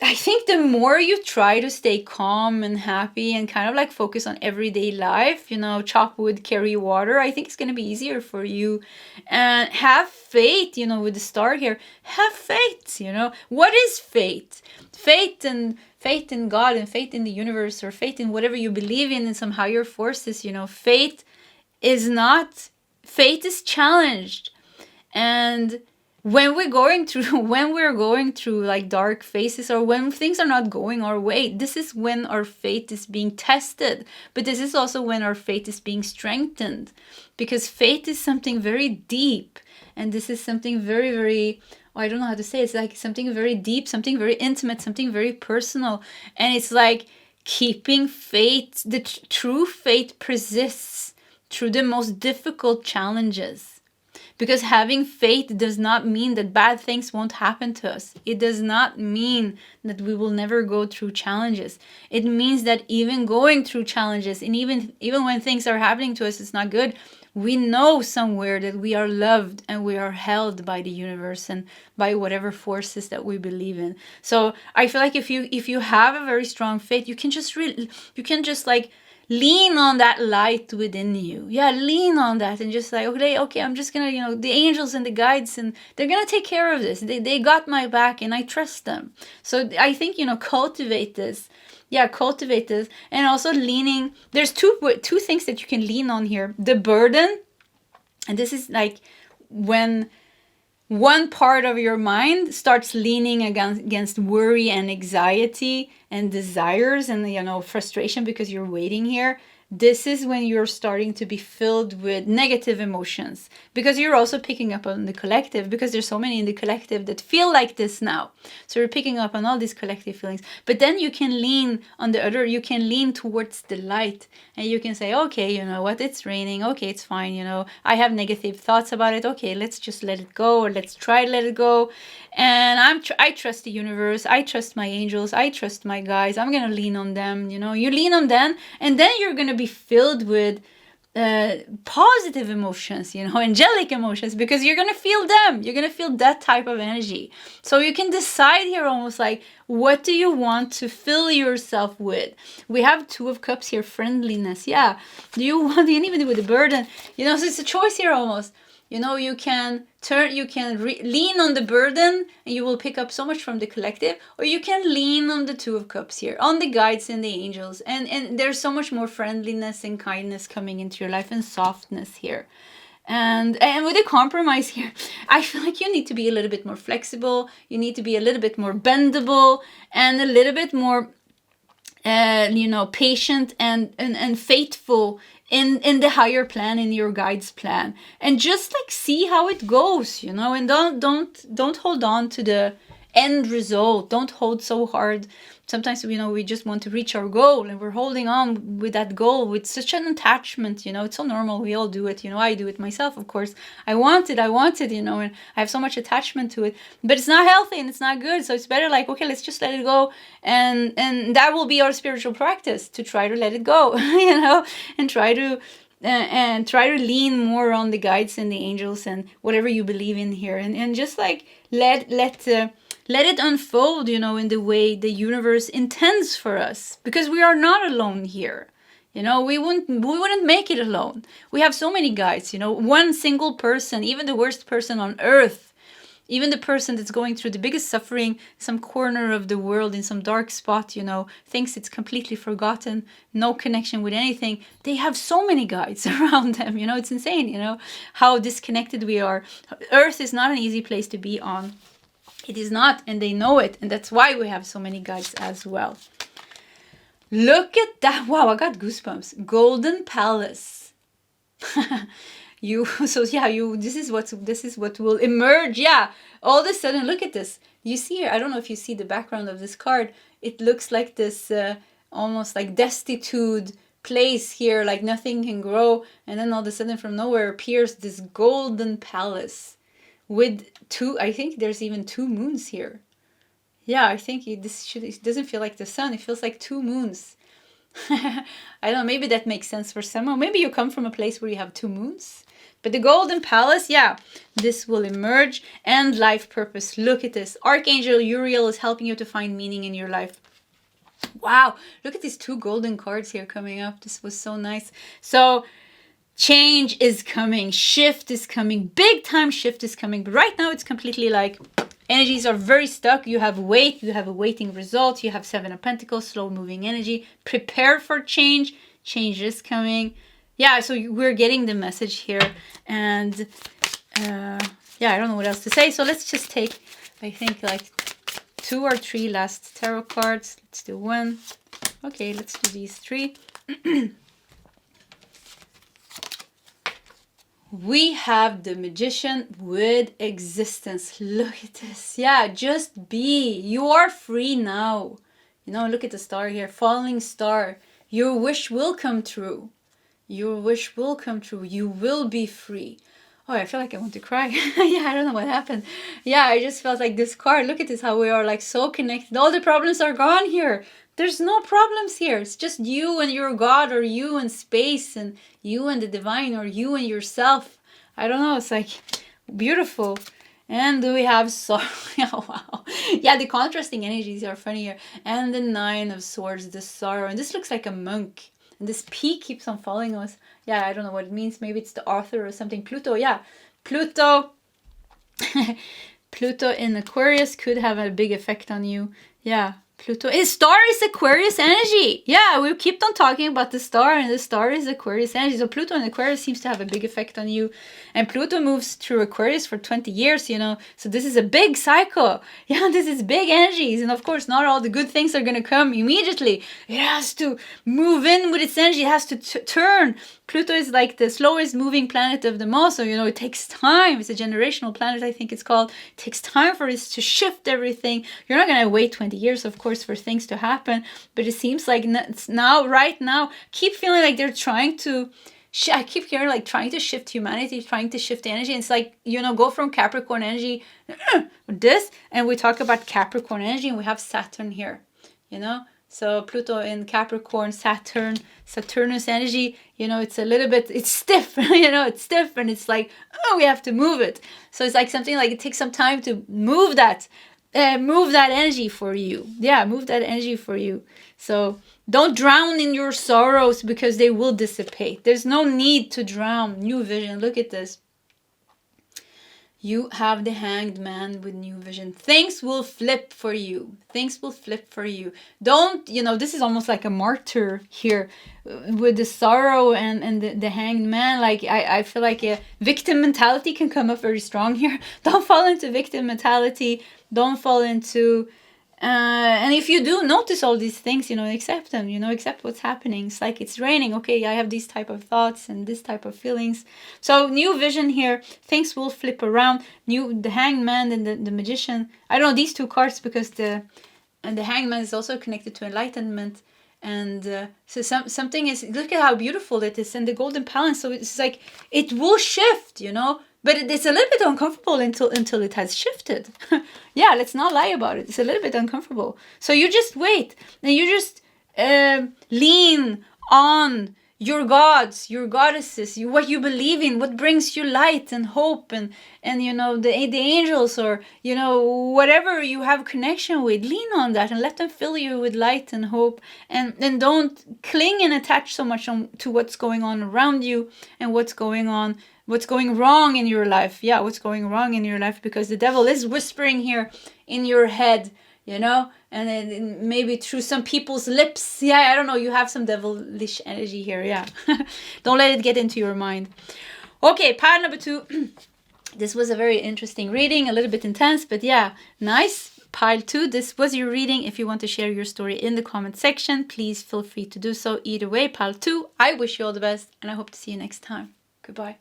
I think the more you try to stay calm and happy and kind of like focus on everyday life, you know, chop wood, carry water, I think it's going to be easier for you. And have faith, you know, with the star here. Have faith, you know. What is faith? Faith in God and faith in the universe, or faith in whatever you believe in some higher forces, you know. Faith is challenged. And when we're going through like dark phases, or when things are not going our way, this is when our faith is being tested. But this is also when our faith is being strengthened, because faith is something very deep, and this is something very, very, I don't know how to say it. It's like something very deep, something very intimate, something very personal. And it's like keeping faith, the true faith persists through the most difficult challenges. Because having faith does not mean that bad things won't happen to us. It does not mean that we will never go through challenges. It means that even going through challenges, and even when things are happening to us, it's not good, we know somewhere that we are loved and we are held by the universe and by whatever forces that we believe in. So I feel like if you have a very strong faith, you can just like lean on that light within you. Yeah, lean on that and just like, okay, I'm just gonna, the angels and the guides, and they're gonna take care of this. They got my back and I trust them. So I think, cultivate this. Yeah, cultivate this. And also leaning, there's two things that you can lean on here. The burden, and this is like when one part of your mind starts leaning against worry and anxiety and desires and frustration because you're waiting here. This is when you're starting to be filled with negative emotions, because you're also picking up on the collective, because there's so many in the collective that feel like this now. So you're picking up on all these collective feelings. But then you can lean you can lean towards the light, and you can say, okay, you know what, it's raining. Okay, it's fine. I have negative thoughts about it. Okay, let's just let it go, or let's try to let it go. And I trust the universe. I trust my angels. I trust my guides. I'm going to lean on them. You lean on them, and then you're going to be filled with positive emotions, angelic emotions, because you're going to feel them. You're going to feel that type of energy. So you can decide here almost like, what do you want to fill yourself with? We have Two of Cups here, friendliness. Yeah. Do you want, even with the burden, so it's a choice here almost. You can lean on the burden and you will pick up so much from the collective, or you can lean on the Two of Cups here, on the guides and the angels. And there's so much more friendliness and kindness coming into your life, and softness here. And with a compromise here, I feel like you need to be a little bit more flexible. You need to be a little bit more bendable and a little bit more, patient and faithful in the higher plan, in your guide's plan, and just like see how it goes, and don't hold on to the end result. Don't hold so hard. Sometimes we just want to reach our goal, and we're holding on with that goal with such an attachment. It's so normal. We all do it. I do it myself, of course. I want it, and I have so much attachment to it, but it's not healthy and it's not good. So it's better like, okay, let's just let it go, and that will be our spiritual practice, to try to let it go, and try to lean more on the guides and the angels and whatever you believe in here, and just like let it unfold, in the way the universe intends for us, because we are not alone here. We wouldn't make it alone. We have so many guides, one single person, even the worst person on earth, even the person that's going through the biggest suffering, some corner of the world, in some dark spot, thinks it's completely forgotten, no connection with anything. They have so many guides around them, it's insane, how disconnected we are. Earth is not an easy place to be on. It is not, and they know it, and that's why we have so many guides as well. Look at that. Wow, I got goosebumps. Golden Palace. This is what will emerge. Yeah, all of a sudden, look at this. You see here, I don't know if you see the background of this card. It looks like this almost like destitute place here, like nothing can grow, and then all of a sudden from nowhere appears this golden palace. With I think there's even 2 moons here. Yeah, I think it doesn't feel like the sun. It feels like 2 moons. I don't know, maybe that makes sense for someone. Maybe you come from a place where you have 2 moons. But the Golden Palace, yeah, this will emerge. And life purpose. Look at this. Archangel Uriel is helping you to find meaning in your life. Wow, look at these 2 golden cards here coming up. This was so nice. So change is coming, shift is coming, big time shift is coming. But right now it's completely like energies are very stuck. You have weight, you have a waiting result, you have 7 of Pentacles, slow moving energy. Prepare for change, change is coming. Yeah, so we're getting the message here. And yeah, I don't know what else to say. So let's just take, I think, like 2 or 3 last tarot cards. Let's do 1. Okay, let's do these 3. We have the Magician with existence. Look at this. Yeah, just be. You are free now. You know, look at the star here. Falling star. Your wish will come true. Your wish will come true. You will be free. Oh, I feel like I want to cry. Yeah, I don't know what happened. Yeah, I just felt like this card. Look at this, how we are like so connected. All the problems are gone here. There's no problems here. It's just you and your God, or you and space, and you and the divine, or you and yourself. I don't know. It's like beautiful. And we have sorrow. Oh, wow. Yeah, the contrasting energies are funny here. And the 9 of Swords, the sorrow. And this looks like a monk. And this peak keeps on following us. Yeah, I don't know what it means. Maybe it's the author or something. Pluto, yeah. Pluto. Pluto in Aquarius could have a big effect on you. Yeah. Pluto. His star is Aquarius energy. Yeah, we keep on talking about the star, and the star is Aquarius energy. So Pluto in Aquarius seems to have a big effect on you. And Pluto moves through Aquarius for 20 years, you know. So this is a big cycle. Yeah, this is big energies. And of course, not all the good things are going to come immediately. It has to move in with its energy. It has to turn. Pluto is like the slowest moving planet of them all. So, you know, it takes time. It's a generational planet, I think it's called. It takes time for it to shift everything. You're not going to wait 20 years, of course, for things to happen. But it seems like it's now, right now, keep feeling like they're trying to... I keep hearing like trying to shift humanity, trying to shift energy. And it's like, you know, go from Capricorn energy, this, and we talk about Capricorn energy, and we have Saturn here, you know. So Pluto in Capricorn, Saturn, Saturnus energy, you know, it's a little bit, it's stiff, you know, it's stiff, and it's like, oh, we have to move it. So it's like something like it takes some time to move that energy for you. Yeah, move that energy for you. So don't drown in your sorrows, because they will dissipate. There's no need to drown. New vision. Look at this. You have the Hanged Man with new vision. Things will flip for you. Things will flip for you. Don't, you know, this is almost like a martyr here with the sorrow and the Hanged Man. Like, I feel like a victim mentality can come up very strong here. Don't fall into victim mentality. Don't fall into... and if you do notice all these things, you know, accept them, you know, accept what's happening. It's like it's raining. Okay, I have these type of thoughts and this type of feelings. So new vision here. Things will flip around. The Hanged Man and the Magician. I don't know these 2 cards because the Hanged Man is also connected to enlightenment. And so something is, look at how beautiful it is. And the Golden Palace. So it's like, it will shift, you know. But it's a little bit uncomfortable until it has shifted. Yeah, let's not lie about it. It's a little bit uncomfortable. So you just wait. And you just lean on your gods, your goddesses, what you believe in, what brings you light and hope, and you know, the angels, or, you know, whatever you have connection with. Lean on that and let them fill you with light and hope. And don't cling and attach so much to what's going on around you and what's going wrong in your life. Yeah, what's going wrong in your life, because the devil is whispering here in your head, you know, and then maybe through some people's lips. Yeah, I don't know, you have some devilish energy here. Yeah. Don't let it get into your mind. Okay, pile number 2. This was a very interesting reading, a little bit intense, but yeah, nice. Pile 2, this was your reading. If you want to share your story in the comment section, please feel free to do so. Either way, pile 2, I wish you all the best, and I hope to see you next time. Goodbye.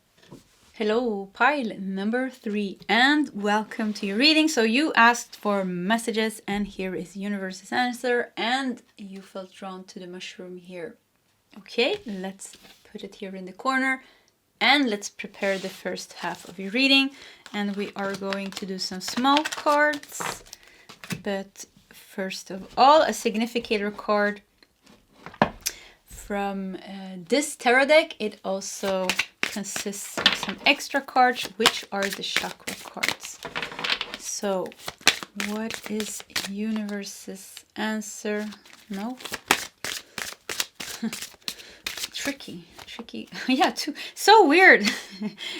Hello, pile number 3, and welcome to your reading. So you asked for messages, and here is universe's answer, and you felt drawn to the mushroom here. Okay, let's put it here in the corner, and let's prepare the first half of your reading. And we are going to do some small cards, but first of all, a significator card from this tarot deck. It also consists of some extra cards, which are the chakra cards. So what is universe's answer? No. Tricky tricky. Yeah, two. So weird.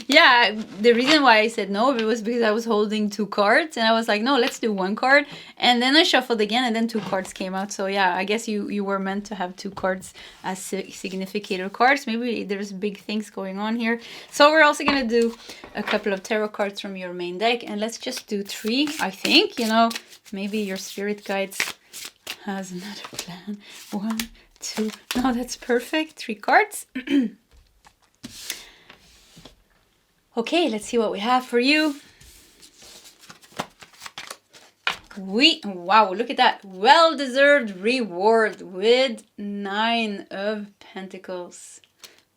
Yeah, the reason why I said no was because I was holding 2 cards and I was like, no, let's do 1 card. And then I shuffled again and then 2 cards came out. So yeah, I guess you were meant to have 2 cards as significator cards. Maybe there's big things going on here. So we're also going to do a couple of tarot cards from your main deck. And let's just do 3, I think. You know, maybe your spirit guides has another plan. 1, 2. No, that's perfect. 3 cards. Okay, let's see what we have for you. Wow, look at that. Well-deserved reward with 9 of Pentacles.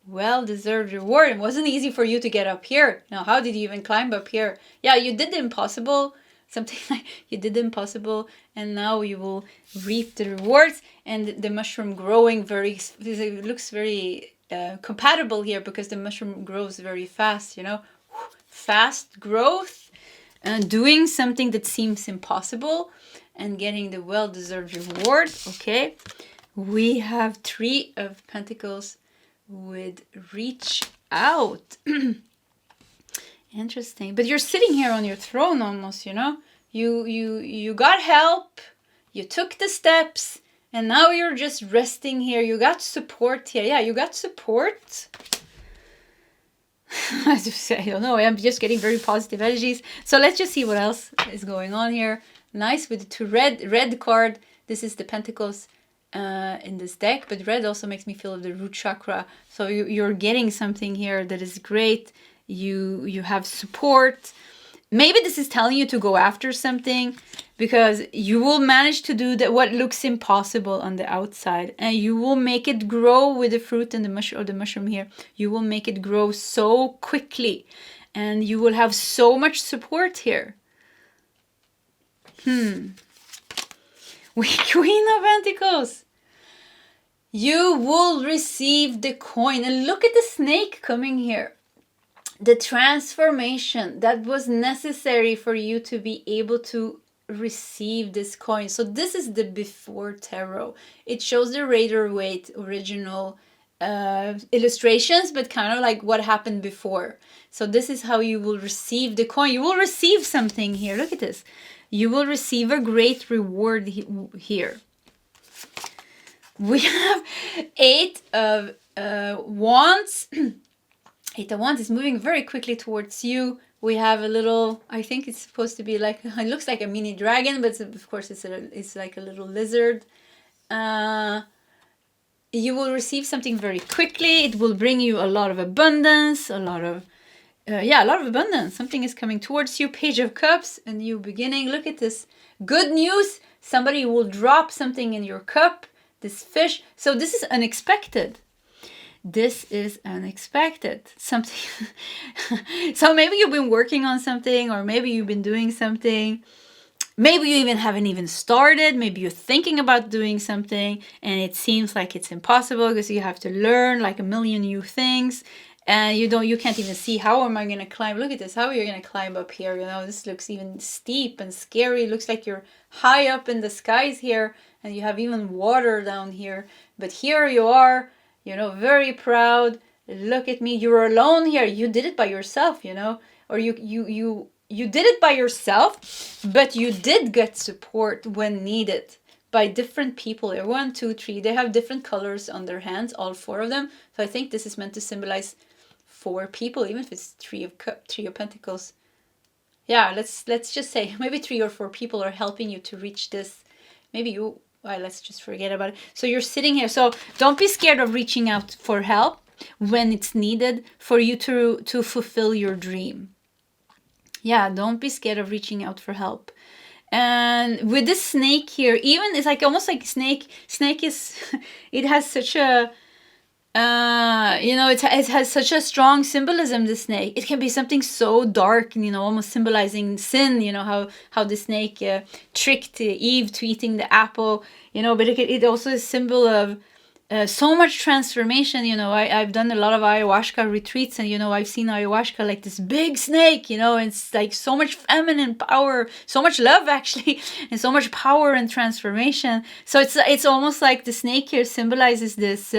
Well-deserved reward. It wasn't easy for you to get up here. Now, how did you even climb up here? Yeah, you did the impossible. Something like you did the impossible, and now you will reap the rewards. And the mushroom growing it looks very compatible here because the mushroom grows very fast, you know. Fast growth, doing something that seems impossible and getting the well-deserved reward. Okay, we have 3 of Pentacles with reach out. Interesting. But you're sitting here on your throne almost, you know. You got help, you took the steps, and now you're just resting here. You got support here. Yeah, you got support. I don't know. I'm just getting very positive energies. So let's just see what else is going on here. Nice with the 2 red card. This is the Pentacles in this deck, but red also makes me feel the root chakra. So you're getting something here that is great. You have support. Maybe this is telling you to go after something because you will manage to do what looks impossible on the outside, and you will make it grow with the fruit and the mushroom here. You will make it grow so quickly, and you will have so much support here. Queen of Pentacles. You will receive the coin, and look at the snake coming here. The transformation that was necessary for you to be able to receive this coin. So this is the before tarot. It shows the Rider-Waite original illustrations, but kind of like what happened before. So this is how you will receive the coin. You will receive something here. Look at this. You will receive a great reward here. We have 8 of Wands. 8 of Wands is moving very quickly towards you. We have a little, I think it's supposed to be like, it looks like a mini dragon, but of course it's like a little lizard. You will receive something very quickly. It will bring you a lot of abundance, a lot of abundance. Something is coming towards you. Page of Cups, a new beginning. Look at this. Good news. Somebody will drop something in your cup. This fish. So this is unexpected. This is unexpected. Something. So maybe you've been working on something, or maybe you've been doing something. Maybe you haven't even started. Maybe you're thinking about doing something and it seems like it's impossible because you have to learn like a million new things, and you can't even see, how am I going to climb? Look at this. How are you going to climb up here? You know, this looks even steep and scary. It looks like you're high up in the skies here, and you have even water down here. But here you are, you know, very proud. Look at me. You're alone here. You did it by yourself, you know, or you did it by yourself, but you did get support when needed by different people. 1, 2, 3. They have different colors on their hands, all 4 of them. So I think this is meant to symbolize 4 people, even if it's 3 of Pentacles. Yeah, let's just say maybe 3 or 4 people are helping you to reach this. Maybe you. Well, let's just forget about it. So you're sitting here. So don't be scared of reaching out for help when it's needed for you to fulfill your dream. Yeah, don't be scared of reaching out for help. And with this snake here, even it's like almost like snake is, it has such a, it has such a strong symbolism, the snake. It can be something so dark, almost symbolizing sin, how the snake tricked Eve to eating the apple, but it also is a symbol of so much transformation. I've done a lot of ayahuasca retreats, and I've seen ayahuasca like this big snake, and it's like so much feminine power, so much love actually, and so much power and transformation. So it's almost like the snake here symbolizes this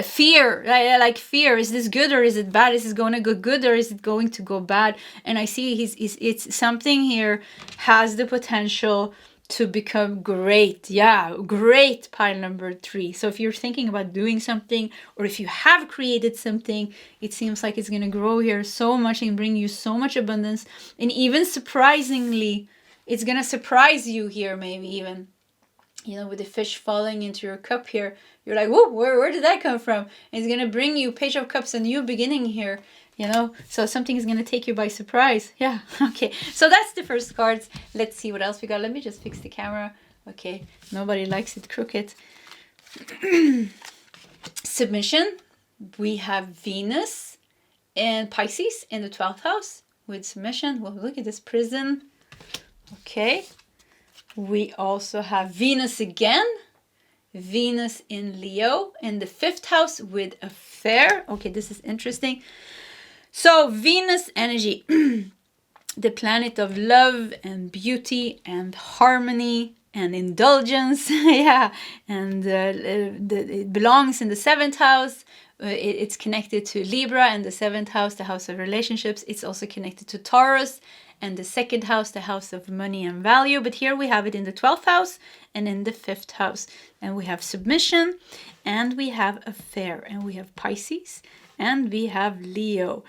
fear, like fear. Is this good or is it bad? Is this going to go good or is it going to go bad? And I see it's something here has the potential to become great. Yeah, great, pile number 3. So if you're thinking about doing something, or if you have created something, it seems like it's going to grow here so much and bring you so much abundance. And even surprisingly, it's going to surprise you here, maybe even, you know, with the fish falling into your cup here. You're like, whoa, where did that come from? And it's going to bring you Page of Cups, a new beginning here. You know, so something is going to take you by surprise. Yeah, okay. So that's the first cards. Let's see what else we got. Let me just fix the camera. Okay, nobody likes it crooked. Submission. We have Venus and Pisces in the 12th house with submission. Well, look at this prison. Okay. We also have Venus again. Venus in Leo in the 5th house with affair. Okay, this is interesting. So Venus energy, the planet of love and beauty and harmony and indulgence. Yeah, and it belongs in the 7th house. It's connected to Libra and the 7th house, the house of relationships. It's also connected to Taurus and the 2nd house, the house of money and value. But here we have it in the 12th house and in the 5th house. And we have submission and we have affair and we have Pisces and we have Leo.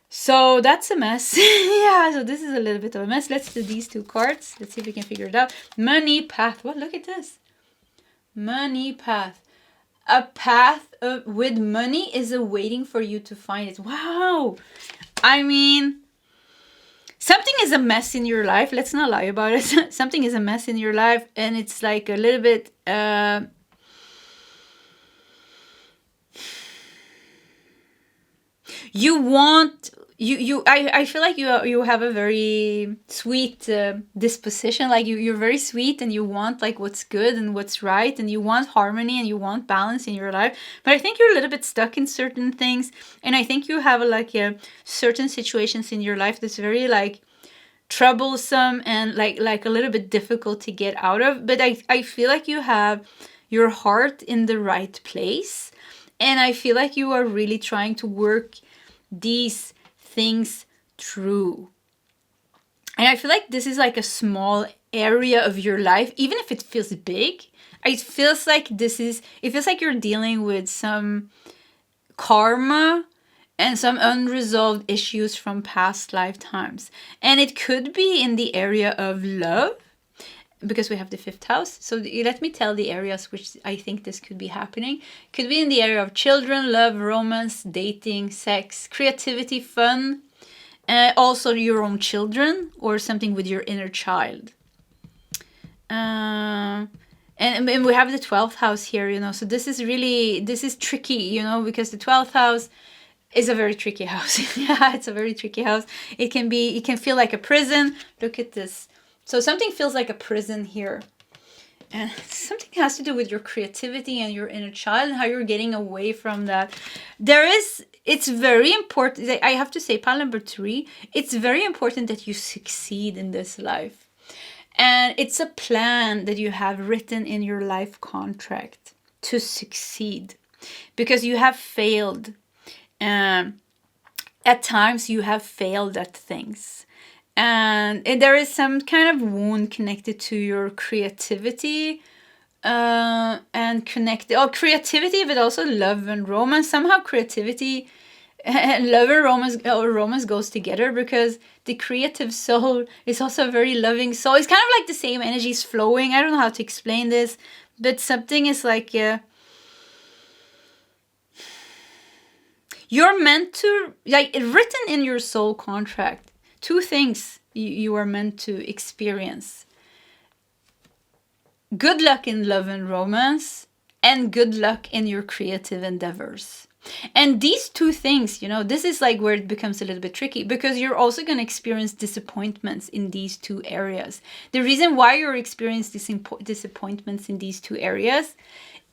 So that's a mess. Yeah, so this is a little bit of a mess. Let's do these 2 cards. Let's see if we can figure it out. Money path. Well, look at this. Money path. A path with money is awaiting for you to find it. Wow. I mean, something is a mess in your life. Let's not lie about it. Something is a mess in your life. And it's like a little bit... you want... I feel like you have a very sweet disposition. Like you're very sweet and you want like what's good and what's right and you want harmony and you want balance in your life. But I think you're a little bit stuck in certain things, and I think you have like certain situations in your life that's very like troublesome and like a little bit difficult to get out of. But I feel like you have your heart in the right place, and I feel like you are really trying to work these things through. And I feel like this is like a small area of your life, even if it feels big. It feels like you're dealing with some karma and some unresolved issues from past lifetimes. And it could be in the area of love, because we have the 5th house. So let me tell the areas which I think this could be happening. Could be in the area of children, love, romance, dating, sex, creativity, fun. Also your own children or something with your inner child. And we have the 12th house here, you know. So this is tricky, you know, because the 12th house is a very tricky house. Yeah, it's a very tricky house. It can feel like a prison. Look at this. So something feels like a prison here. And something has to do with your creativity and your inner child and how you're getting away from that. It's very important. I have to say, pile number 3, it's very important that you succeed in this life. And it's a plan that you have written in your life contract to succeed. Because you have failed. At times you have failed at things. And there is some kind of wound connected to your creativity and creativity, but also love and romance. Somehow creativity and love and romance goes together, because the creative soul is also a very loving soul. It's kind of like the same energies flowing. I don't know how to explain this, but something is like you're meant to, like, written in your soul contract. 2 things you are meant to experience. Good luck in love and romance, and good luck in your creative endeavors. And these 2 things, you know, this is like where it becomes a little bit tricky, because you're also going to experience disappointments in these 2 areas. The reason why you're experiencing disappointments in these 2 areas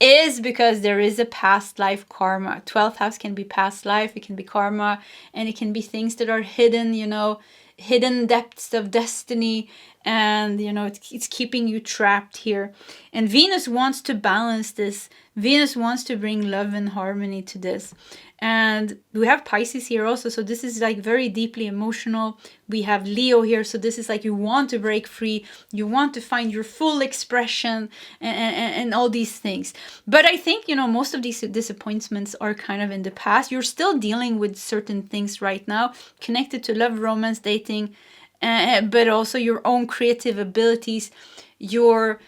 is because there is a past life karma. 12th house can be past life, it can be karma, and it can be things that are hidden, you know, hidden depths of destiny, and you know, it's keeping you trapped here. And Venus wants to balance this. Venus wants to bring love and harmony to this. And we have Pisces here also, so this is like very deeply emotional. We have Leo here, so this is like you want to break free, you want to find your full expression, and all these things. But I think, you know, most of these disappointments are kind of in the past. You're still dealing with certain things right now connected to love, romance, dating, but also your own creative abilities, your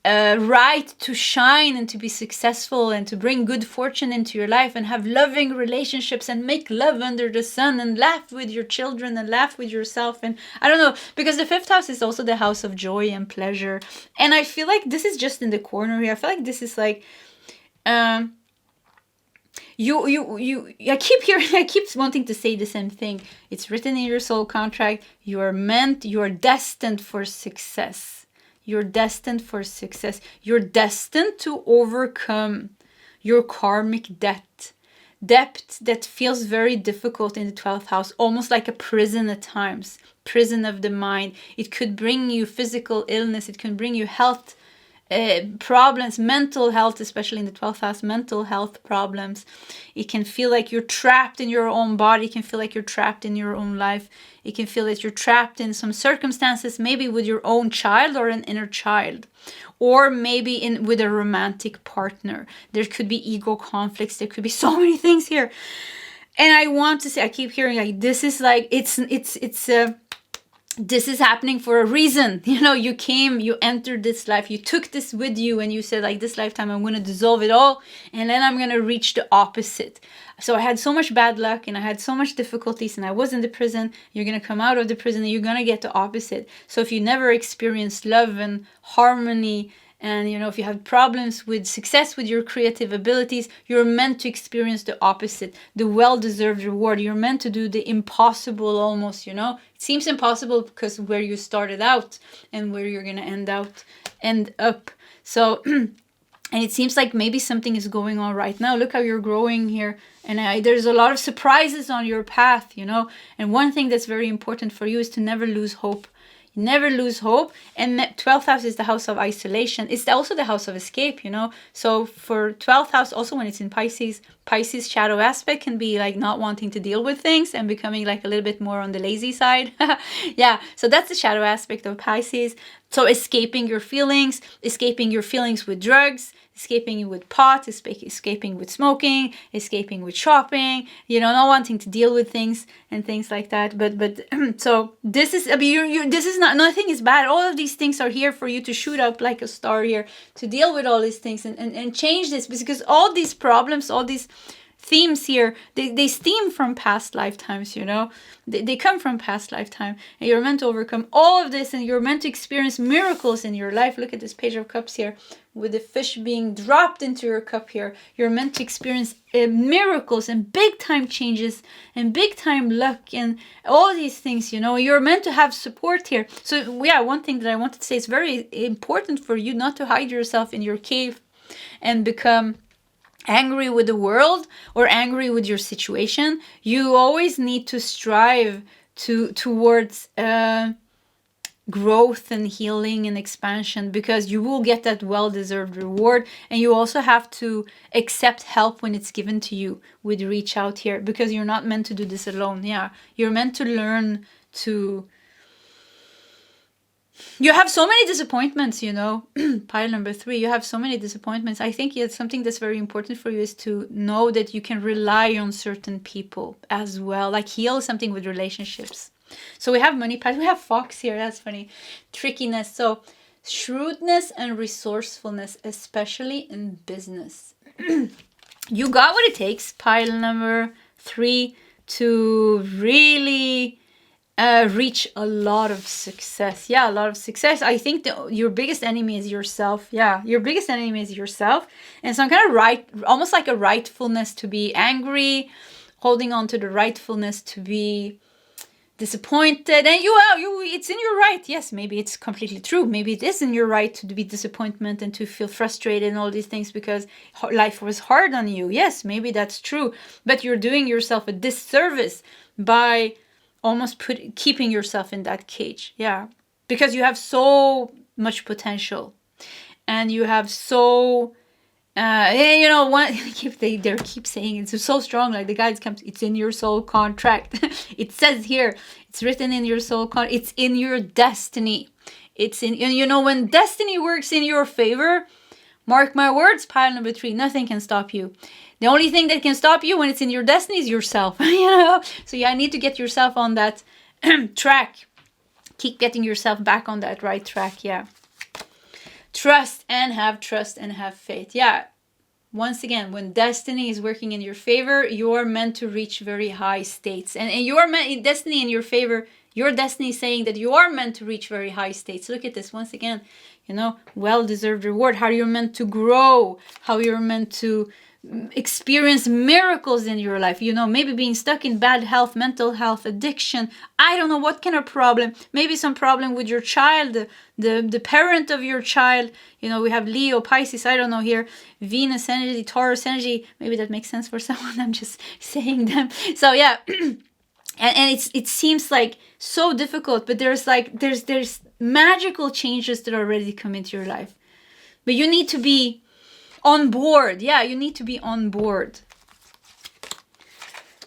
right to shine and to be successful and to bring good fortune into your life and have loving relationships and make love under the sun and laugh with your children and laugh with yourself. And I don't know, because the 5th house is also the house of joy and pleasure. And I feel like this is just in the corner here. I feel like this is like, I keep wanting to say the same thing. It's written in your soul contract. You are destined for success. You're destined for success. You're destined to overcome your karmic debt that feels very difficult in the 12th house, almost like a prison at times, prison of the mind. It could bring you physical illness. It can bring you health problems, mental health, especially in the 12th house, mental health problems. It can feel like you're trapped in your own body. It can feel like you're trapped in your own life. It can feel that you're trapped in some circumstances, maybe with your own child or an inner child, or maybe with a romantic partner. There could be ego conflicts. There could be so many things here. And I want to say, I keep hearing like, this is like, this is happening for a reason. You know, you entered this life, you took this with you, and you said like, this lifetime I'm going to dissolve it all, and then I'm going to reach the opposite. So I had so much bad luck and I had so much difficulties and I was in the prison. You're going to come out of the prison and you're going to get the opposite. So if you never experienced love and harmony, and you know, if you have problems with success with your creative abilities, you're meant to experience the opposite, the well-deserved reward. You're meant to do the impossible almost, you know. It seems impossible because where you started out and where you're going to end up. So, and it seems like maybe something is going on right now. Look how you're growing here. And there's a lot of surprises on your path, you know. And one thing that's very important for you is to never lose hope. Never lose hope. And 12th house is the house of isolation. It's also the house of escape, you know. So for 12th house, also when it's in Pisces shadow aspect can be like not wanting to deal with things and becoming like a little bit more on the lazy side. Yeah, so that's the shadow aspect of Pisces. So escaping your feelings with drugs, escaping with pot, escaping with smoking, escaping with shopping, you know, not wanting to deal with things and things like that. But so this is, I mean, this is not, nothing is bad. All of these things are here for you to shoot up like a star here, to deal with all these things and change this, because all these problems, all these themes here, they stem from past lifetimes, you know. They come from past lifetime, and you're meant to overcome all of this, and you're meant to experience miracles in your life. Look at this Page of Cups here with the fish being dropped into your cup here. You're meant to experience miracles and big time changes and big time luck and all these things, you know. You're meant to have support here. So yeah, one thing that I wanted to say, is very important for you not to hide yourself in your cave and become angry with the world or angry with your situation. You always need to strive towards growth and healing and expansion, because you will get that well-deserved reward. And you also have to accept help when it's given to you with reach out here, because you're not meant to do this alone. Yeah, you're meant to learn to... You have so many disappointments, you know. Pile number 3, you have so many disappointments. I think it's something that's very important for you is to know that you can rely on certain people as well. Like heal something with relationships. So we have money piles. We have fox here. That's funny. Trickiness. So shrewdness and resourcefulness, especially in business. You got what it takes, pile number 3, to really... reach a lot of success. Yeah, a lot of success. I think your biggest enemy is yourself. Yeah, your biggest enemy is yourself. And some kind of almost like a rightfulness to be angry, holding on to the rightfulness to be disappointed. And it's in your right. Yes, maybe it's completely true. Maybe it is in your right to be disappointment and to feel frustrated and all these things because life was hard on you. Yes, maybe that's true. But you're doing yourself a disservice by almost keeping yourself in that cage. Yeah, because you have so much potential, and you have so you know, they keep saying it's so strong, like the guys comes, it's in your soul contract. It says here, it's written in your soul contract, it's in your destiny. It's in, you know, when destiny works in your favor, mark my words, pile number 3, nothing can stop you. The only thing that can stop you when it's in your destiny is yourself. You know, so yeah, I need to get yourself on that track. Keep getting yourself back on that right track. Yeah. Trust and have faith. Yeah. Once again, when destiny is working in your favor, you're meant to reach very high states. And you're meant, destiny in your favor, your destiny is saying that you are meant to reach very high states. Look at this once again, you know, well-deserved reward, how you're meant to grow, how you're meant to experience miracles in your life. You know, maybe being stuck in bad health, mental health, addiction, I don't know what kind of problem, maybe some problem with your child, the parent of your child. You know, we have Leo, Pisces, I don't know here, Venus energy, Taurus energy. Maybe that makes sense for someone, I'm just saying them. So yeah, and it seems like so difficult, but there's magical changes that are ready to come into your life. But you need to be on board. Yeah, you need to be on board.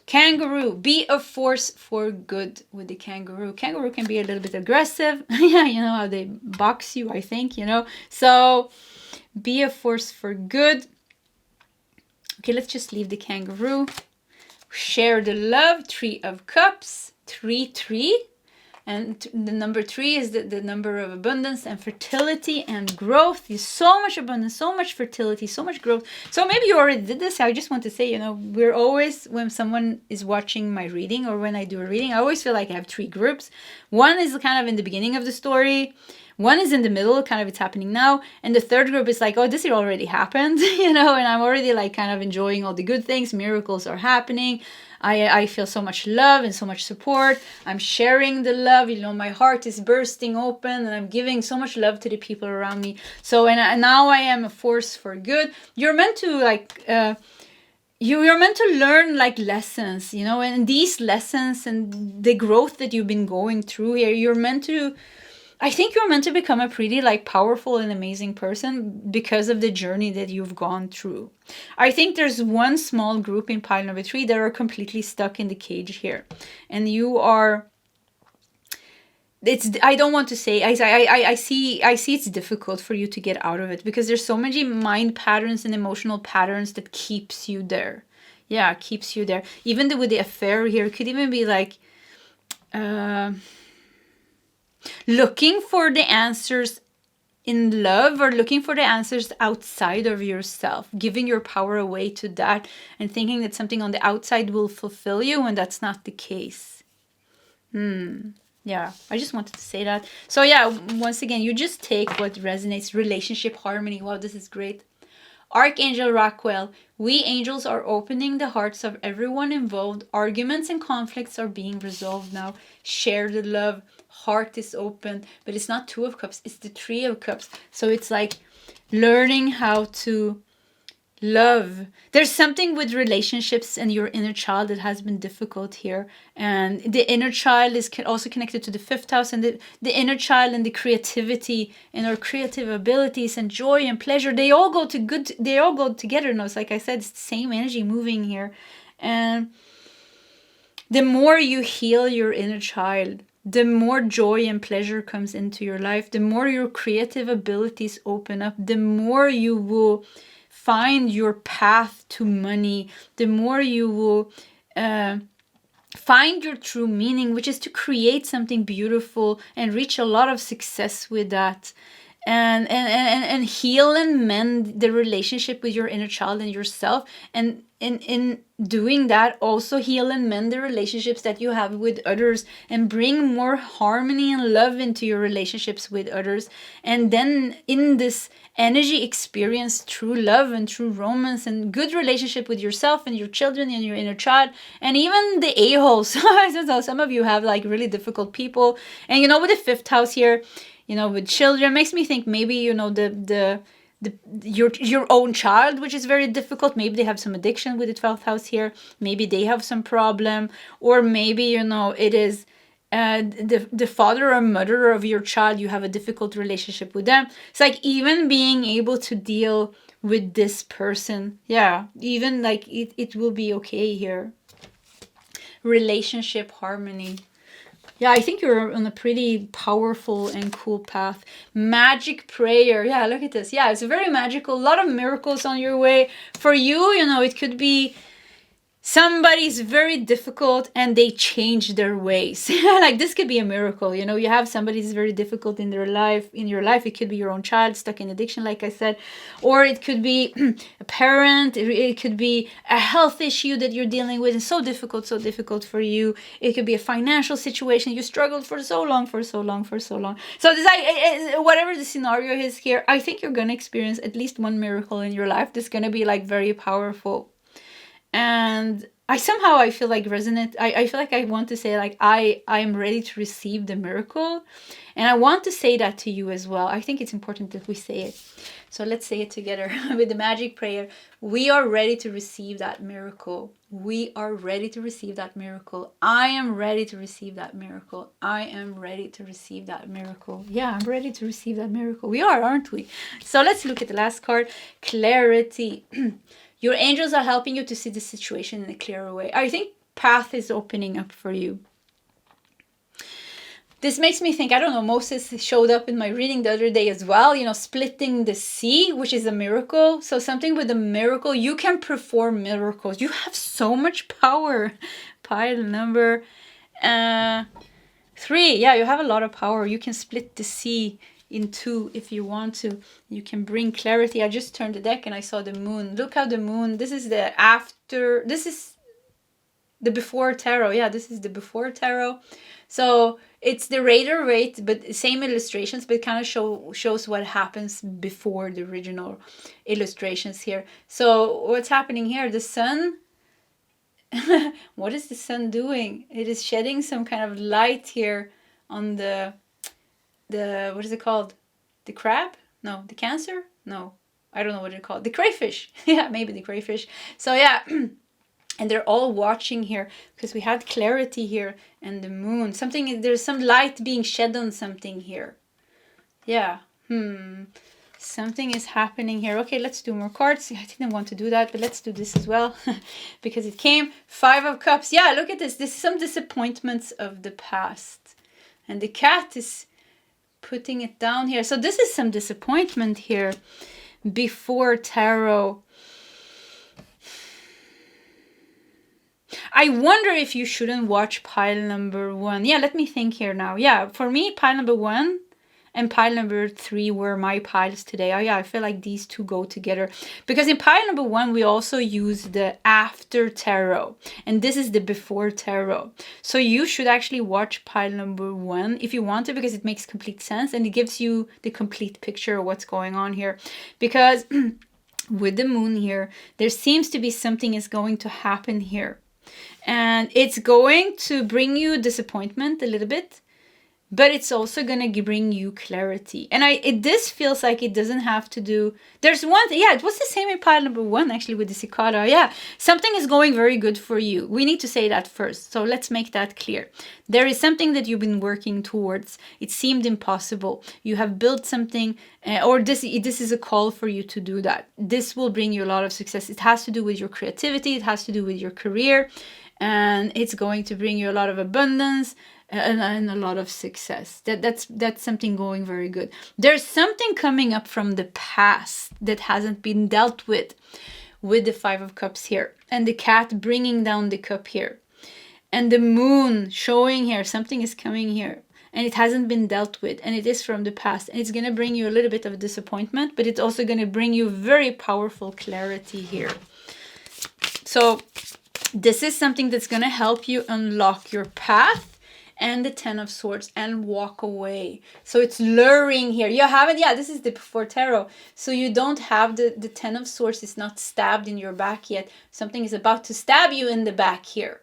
Kangaroo, be a force for good with the kangaroo. Kangaroo can be a little bit aggressive. Yeah, you know how they box you, I think, you know. So be a force for good. Okay, let's just leave the kangaroo. Share the love, 3 of Cups, 3. And the number 3 is the number of abundance and fertility and growth. There's so much abundance, so much fertility, so much growth. So maybe you already did this. I just want to say, you know, we're always, when someone is watching my reading or when I do a reading, I always feel like I have 3 groups. One is kind of in the beginning of the story. One is in the middle, kind of it's happening now. And the third group is like, oh, this already happened, you know, and I'm already like kind of enjoying all the good things. Miracles are happening. I feel so much love and so much support. I'm sharing the love, you know, my heart is bursting open and I'm giving so much love to the people around me. So, and now I am a force for good. You're meant to like, you're meant to learn like lessons, you know, and these lessons and the growth that you've been going through here, you're meant to, I think you're meant to become a pretty like powerful and amazing person because of the journey that you've gone through. I think there's one small group in pile number 3 that are completely stuck in the cage here. And you are, I don't want to say, I see it's difficult for you to get out of it because there's so many mind patterns and emotional patterns that keeps you there. Yeah, keeps you there. Even with the affair here, it could even be like, looking for the answers in love or looking for the answers outside of yourself, giving your power away to that and thinking that something on the outside will fulfill you when that's not the case. Yeah, I just wanted to say that. So yeah, once again, you just take what resonates. Relationship harmony. Wow, this is great. Archangel Rockwell, we angels are opening the hearts of everyone involved. Arguments and conflicts are being resolved now. Share the love. Heart is open, but it's not 2 of Cups, it's the 3 of Cups. So it's like learning how to love. There's something with relationships and your inner child that has been difficult here. And the inner child is also connected to the 5th house, and the inner child and the creativity and our creative abilities and joy and pleasure, they all go together. No, it's like I said, it's the same energy moving here. And the more you heal your inner child, the more joy and pleasure comes into your life, the more your creative abilities open up, the more you will find your path to money, the more you will find your true meaning, which is to create something beautiful and reach a lot of success with that. And heal and mend the relationship with your inner child and yourself. And in doing that, also heal and mend the relationships that you have with others and bring more harmony and love into your relationships with others. And then in this energy, experience true love and true romance and good relationship with yourself and your children and your inner child and even the a-holes. Some of you have like really difficult people. And you know, with the 5th house here, you know, with children, makes me think maybe, you know, the your own child, which is very difficult. Maybe they have some addiction with the 12th house here. Maybe they have some problem, or maybe, you know, it is the father or mother of your child. You have a difficult relationship with them. It's like even being able to deal with this person, yeah, even like it will be okay here. Relationship harmony. Yeah, I think you're on a pretty powerful and cool path. Magic prayer. Yeah, look at this. Yeah, it's very magical. A lot of miracles on your way. For you, you know, it could be somebody's very difficult and they change their ways. Like this could be a miracle. You know, you have somebody who's very difficult in their life. In your life, it could be your own child stuck in addiction, like I said, or it could be a parent. It could be a health issue that you're dealing with. It's so difficult for you. It could be a financial situation you struggled for so long. So this, whatever the scenario is here, I think you're gonna experience at least one miracle in your life that's gonna be like very powerful. And I feel like resonate. I feel like I want to say like I am ready to receive the miracle, and I want to say that to you as well. I think it's important that we say it. So let's say it together with the magic prayer. We are ready to receive that miracle. We are ready to receive that miracle. I am ready to receive that miracle. I am ready to receive that miracle. Yeah, I'm ready to receive that miracle. We are, aren't we? So let's look at the last card. Clarity. Your angels are helping you to see the situation in a clearer way. I think path is opening up for you. This makes me think, I don't know, Moses showed up in my reading the other day as well, you know, splitting the sea, which is a miracle. So something with a miracle, you can perform miracles. You have so much power. Pile number 3. Yeah, you have a lot of power. You can split the sea in 2 if you want to. You can bring clarity. I just turned the deck and I saw the moon. Look how the moon, this is the after, this is the before tarot. Yeah, this is the before tarot. So it's the Raider rate, but same illustrations, but kind of shows what happens before the original illustrations here. So what's happening here? The sun, what is the sun doing? It is shedding some kind of light here on the what is it called? The crab? No, the Cancer? No, I don't know what it's called. The crayfish. Yeah, maybe the crayfish. So yeah, and they're all watching here because we had clarity here and the moon. Something, there's some light being shed on something here. Yeah. Something is happening here. Okay, let's do more cards. I didn't want to do that, but let's do this as well because it came 5 of Cups. Yeah, look at this. This is some disappointments of the past. And the cat is putting it down here. So this is some disappointment here before tarot. I wonder if you shouldn't watch pile number 1. Yeah, let me think here now. Yeah, for me, pile number 1 and pile number 3 were my piles today. Oh yeah, I feel like these two go together. Because in pile number 1, we also use the after tarot. And this is the before tarot. So you should actually watch pile number 1 if you want to, because it makes complete sense. And it gives you the complete picture of what's going on here. Because with the moon here, there seems to be something is going to happen here. And it's going to bring you disappointment a little bit. But it's also going to bring you clarity. And this feels like it doesn't have to do... There's one... Yeah, it was the same in pile number 1, actually, with the Cicada. Yeah, something is going very good for you. We need to say that first. So let's make that clear. There is something that you've been working towards. It seemed impossible. You have built something, or this is a call for you to do that. This will bring you a lot of success. It has to do with your creativity. It has to do with your career. And it's going to bring you a lot of abundance. And a lot of success. That's something going very good. There's something coming up from the past that hasn't been dealt with the 5 of Cups here. And the cat bringing down the cup here. And the moon showing here, something is coming here. And it hasn't been dealt with. And it is from the past. And it's going to bring you a little bit of disappointment. But it's also going to bring you very powerful clarity here. So this is something that's going to help you unlock your path. And the 10 of Swords and walk away. So it's luring here. You haven't, yeah, this is the before tarot. So you don't have the 10 of Swords is not stabbed in your back yet. Something is about to stab you in the back here.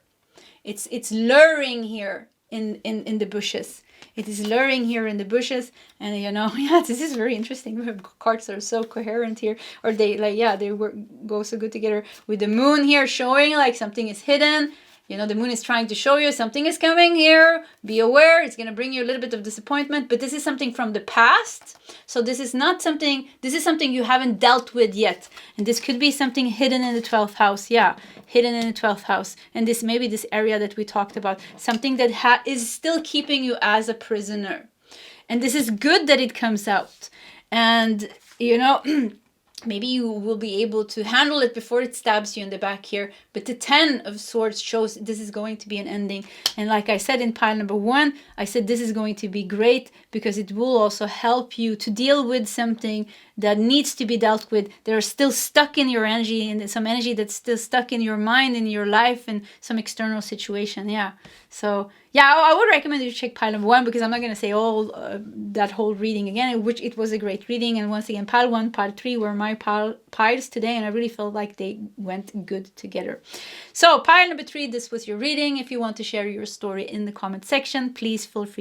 It's luring here. in the bushes. It is luring here in the bushes, and yeah, this is very interesting. Cards are so coherent here, or they go so good together with the moon here showing like something is hidden. The moon is trying to show you something is coming here. Be aware, it's going to bring you a little bit of disappointment, but this is something from the past. So this is something you haven't dealt with yet. And this could be something hidden in the 12th house. Yeah, hidden in the 12th house. And maybe this area that we talked about, something that is still keeping you as a prisoner. And this is good that it comes out. And, maybe you will be able to handle it before it stabs you in the back here. But the 10 of Swords shows this is going to be an ending. And like I said in pile number 1, I said this is going to be great because it will also help you to deal with something that needs to be dealt with. They're still stuck in your energy, and some energy that's still stuck in your mind, in your life, and some external situation. Yeah. So yeah, I would recommend you check pile number 1 because I'm not going to say all that whole reading again, which it was a great reading. And once again, pile 1, pile 3 were my piles today, and I really felt like they went good together. So pile number 3, this was your reading. If you want to share your story in the comment section, please feel free